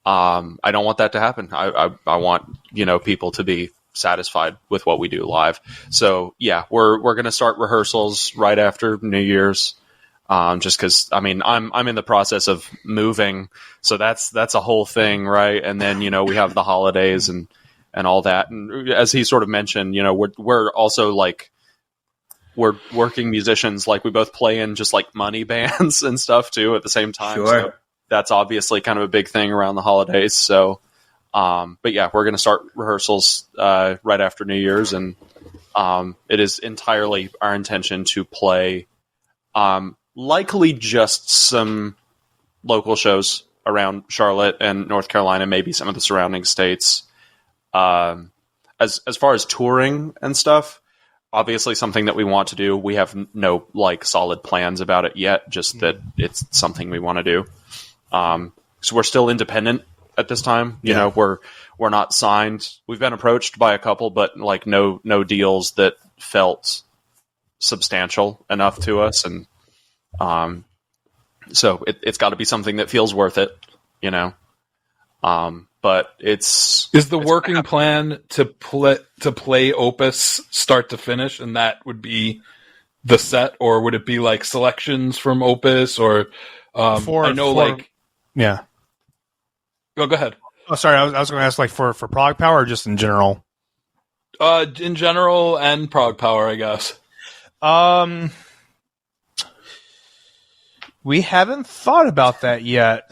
I don't want that to happen. I want, people to be satisfied with what we do live. So yeah, we're going to start rehearsals right after New Year's. Just cause I'm in the process of moving, so that's a whole thing. Right. And then, we have the holidays and all that. And as he sort of mentioned, we're also like, we're working musicians. Like, we both play in just like money bands and stuff too at the same time. Sure. So that's obviously kind of a big thing around the holidays. So, but yeah, we're going to start rehearsals, right after New Year's, and, it is entirely our intention to play, likely just some local shows around Charlotte and North Carolina, maybe some of the surrounding states. As far as touring and stuff, obviously something that we want to do. We have no solid plans about it yet, just that it's something we want to do. So we're still independent at this time. You know, we're not signed. We've been approached by a couple, but no deals that felt substantial enough to us. And, so it's got to be something that feels worth it, but is the working plan to play Opus start to finish, and that would be the set, or would it be like selections from Opus, or yeah. Oh, go ahead. Oh, sorry, I was going to ask for ProgPower or just in general. In general and ProgPower, I guess. We haven't thought about that yet.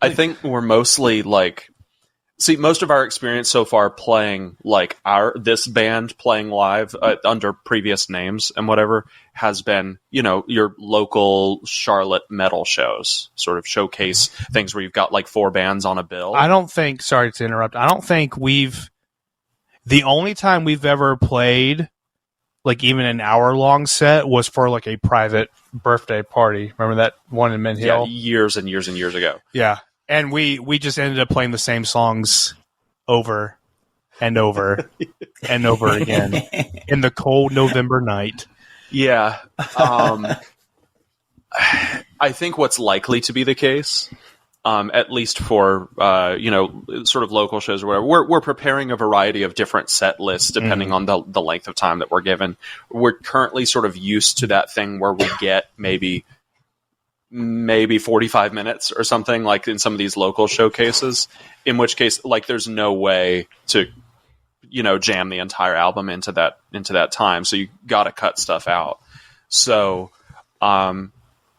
I think we're mostly most of our experience so far playing this band playing live under previous names and whatever has been, your local Charlotte metal shows, sort of showcase things where you've got 4 bands on a bill. Sorry to interrupt. I don't think the only time we've ever played even an hour-long set was for a private birthday party. Remember that one in Mint Hill? Yeah, years and years and years ago. Yeah, and we just ended up playing the same songs over and over and over again in the cold November night. Yeah. I think what's likely to be the case, at least for, sort of local shows or whatever, we're preparing a variety of different set lists depending on the length of time that we're given. We're currently sort of used to that thing where we get maybe 45 minutes or something in some of these local showcases, in which case there's no way to jam the entire album into that time, so you got to cut stuff out. So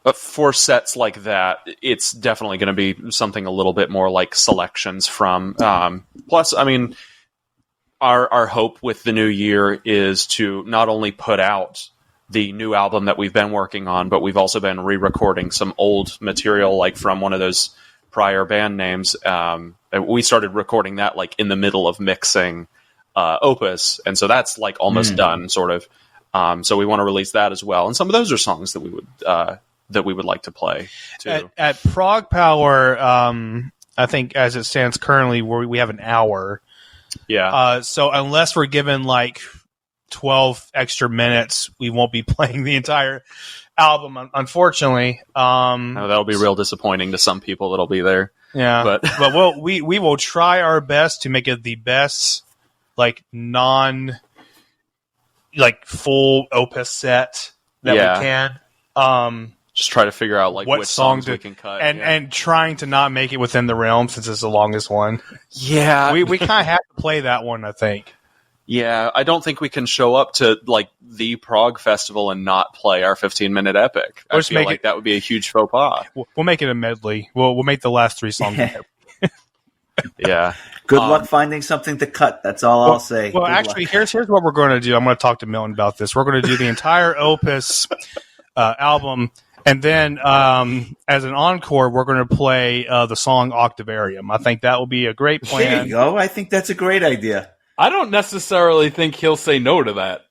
but for sets like that, it's definitely going to be something a little bit more like selections from plus our hope with the new year is to not only put out the new album that we've been working on, but we've also been re-recording some old material from one of those prior band names. We started recording that in the middle of mixing Opus, and so that's almost done, sort of. So we want to release that as well, and some of those are songs that we would like to play too. At ProgPower, I think as it stands currently, we have an hour. Yeah. So unless we're given like 12 extra minutes, we won't be playing the entire album, unfortunately. That'll be real disappointing to some people that'll be there. Yeah, but we will try our best to make it the best, like full Opus set that we can. Just try to figure out like what which songs we can cut, and trying to not make it within the realm since it's the longest one. Yeah, we kind of have to play that one, I think. Yeah, I don't think we can show up to like the Prog Festival and not play our 15-minute epic. I feel like that would be a huge faux pas. We'll make it a medley. We'll make the last 3 songs. Yeah. Good luck finding something to cut. That's all I'll say. Well, actually, here's what we're going to do. I'm going to talk to Milton about this. We're going to do the entire Opus album, and then as an encore, we're going to play the song Octavarium. I think that will be a great plan. There you go. I think that's a great idea. I don't necessarily think he'll say no to that.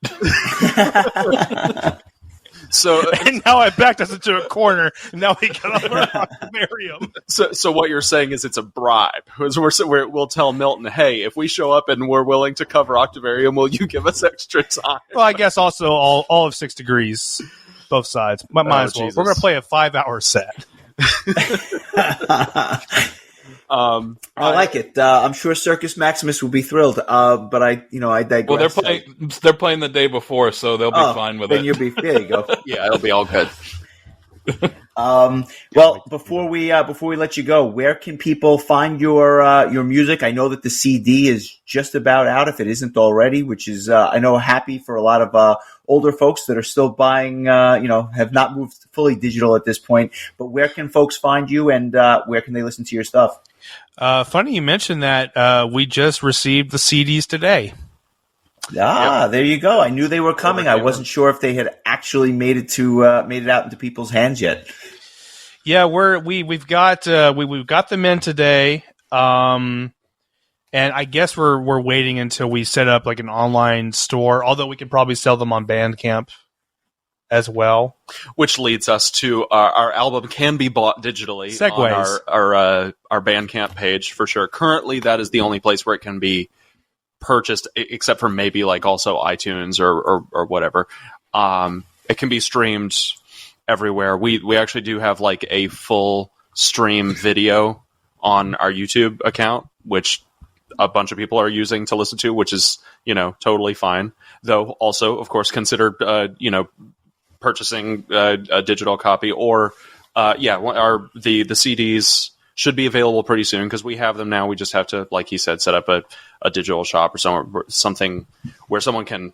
So and now I backed us into a corner, and now we got on Octavarium. So what you're saying is it's a bribe. We'll tell Milton, hey, if we show up and we're willing to cover Octavarium, will you give us extra time? Well, I guess also all of 6 Degrees, both sides. Might as well. Jesus. We're going to play a 5-hour set. I like it. I'm sure Circus Maximus will be thrilled. But I digress. Well, they're playing the day before, so they'll be fine with it. There you go. Yeah, it'll be all good. Well, before we let you go, where can people find your music? I know that the CD is just about out, if it isn't already, which is I know happy for a lot of older folks that are still buying. Have not moved fully digital at this point. But where can folks find you, and where can they listen to your stuff? Funny you mentioned that. We just received the CDs today. There you go. I knew they were coming. I wasn't sure if they had actually made it out into people's hands yet. Yeah, we've got them in today, and I guess we're waiting until we set up like an online store. Although we could probably sell them on Bandcamp as well. Which leads us to our album can be bought digitally Segways. on our Bandcamp page for sure. Currently, that is the only place where it can be purchased, except for maybe like also iTunes or whatever. It can be streamed everywhere. We actually do have like a full stream video on our YouTube account, which a bunch of people are using to listen to, which is totally fine. Though also, of course, consider purchasing a digital copy or the CDs should be available pretty soon because we have them now. We just have to, like he said, set up a digital shop or something where someone can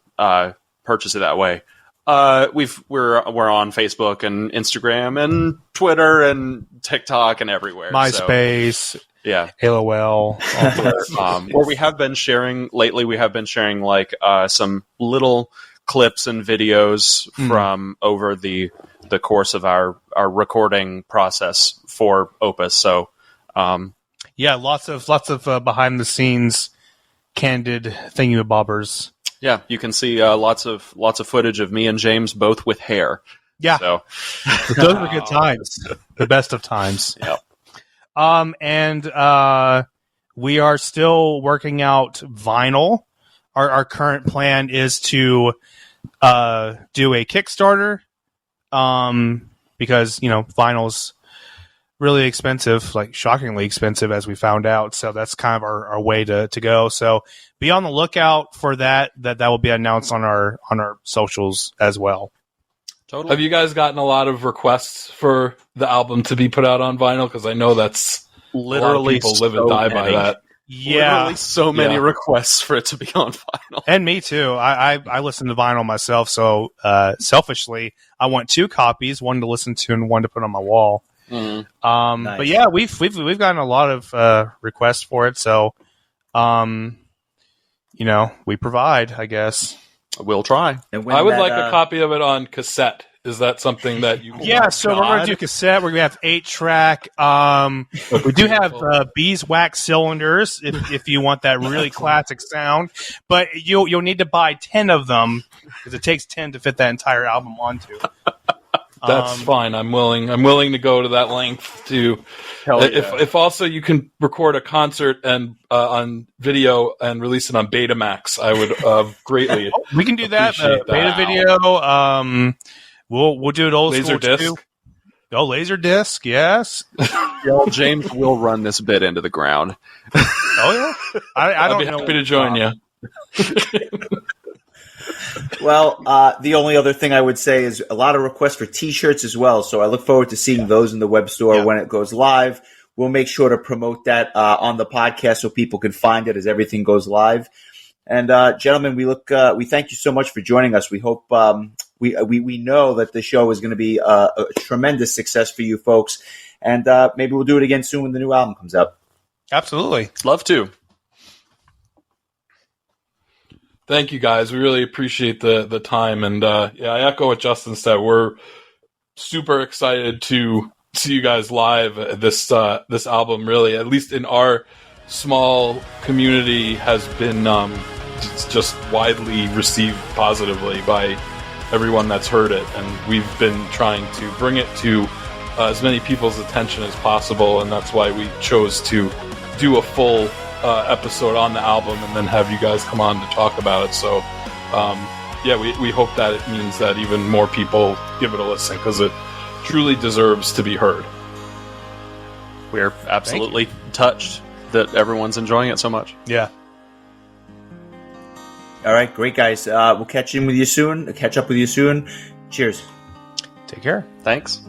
purchase it that way. We're on Facebook and Instagram and Twitter and TikTok and everywhere. MySpace, so, yeah, LOL. Where we have been sharing lately, we have been sharing like some little clips and videos from over the course of our recording process for Opus. So, lots of behind the scenes candid thingamabobbers. Yeah, you can see lots of footage of me and James both with hair. Yeah, so those are good times, the best of times. Yeah. And we are still working out vinyl. Our current plan is to do a Kickstarter, because vinyl's really expensive, like shockingly expensive, as we found out. So that's kind of our way to go. So be on the lookout for that. That will be announced on our socials as well. Totally. Have you guys gotten a lot of requests for the album to be put out on vinyl? Because I know that's literally people live and die by that. Yeah, literally so many requests for it to be on vinyl. And me too. I listen to vinyl myself, so selfishly, I want 2 copies, one to listen to and one to put on my wall. Nice. But yeah, we've gotten a lot of requests for it, so we provide, I guess. We'll try. I would like a copy of it on cassette. Is that something that you? Yeah, so we're going to do cassette. We're going to have 8-track. We do have beeswax cylinders if you want that really classic sound, but you'll need to buy 10 of them because it takes 10 to fit that entire album onto. That's fine. I'm willing to go to that length to. If also you can record a concert and on video and release it on Betamax, I would greatly. We can do that. Beta video. We'll do it old school Laserdisc. too. Oh, Laserdisc, yes. James will run this bit into the ground. Oh yeah. I'll be happy to join you. Well, the only other thing I would say is a lot of requests for T-shirts as well. So I look forward to seeing those in the web store when it goes live. We'll make sure to promote that on the podcast so people can find it as everything goes live. And gentlemen, we thank you so much for joining us. We hope we know that the show is going to be a tremendous success for you folks. And maybe we'll do it again soon when the new album comes out. Absolutely, love to. Thank you, guys. We really appreciate the time, and I echo what Justin said. We're super excited to see you guys live. This album, really, at least in our small community, has been just widely received positively by everyone that's heard it, and we've been trying to bring it to as many people's attention as possible, and that's why we chose to do a full episode on the album and then have you guys come on to talk about it. So we hope that it means that even more people give it a listen, because it truly deserves to be heard. We're absolutely touched that everyone's enjoying it so much. Yeah. All right, great guys. We'll catch up with you soon. Cheers. Take care. Thanks.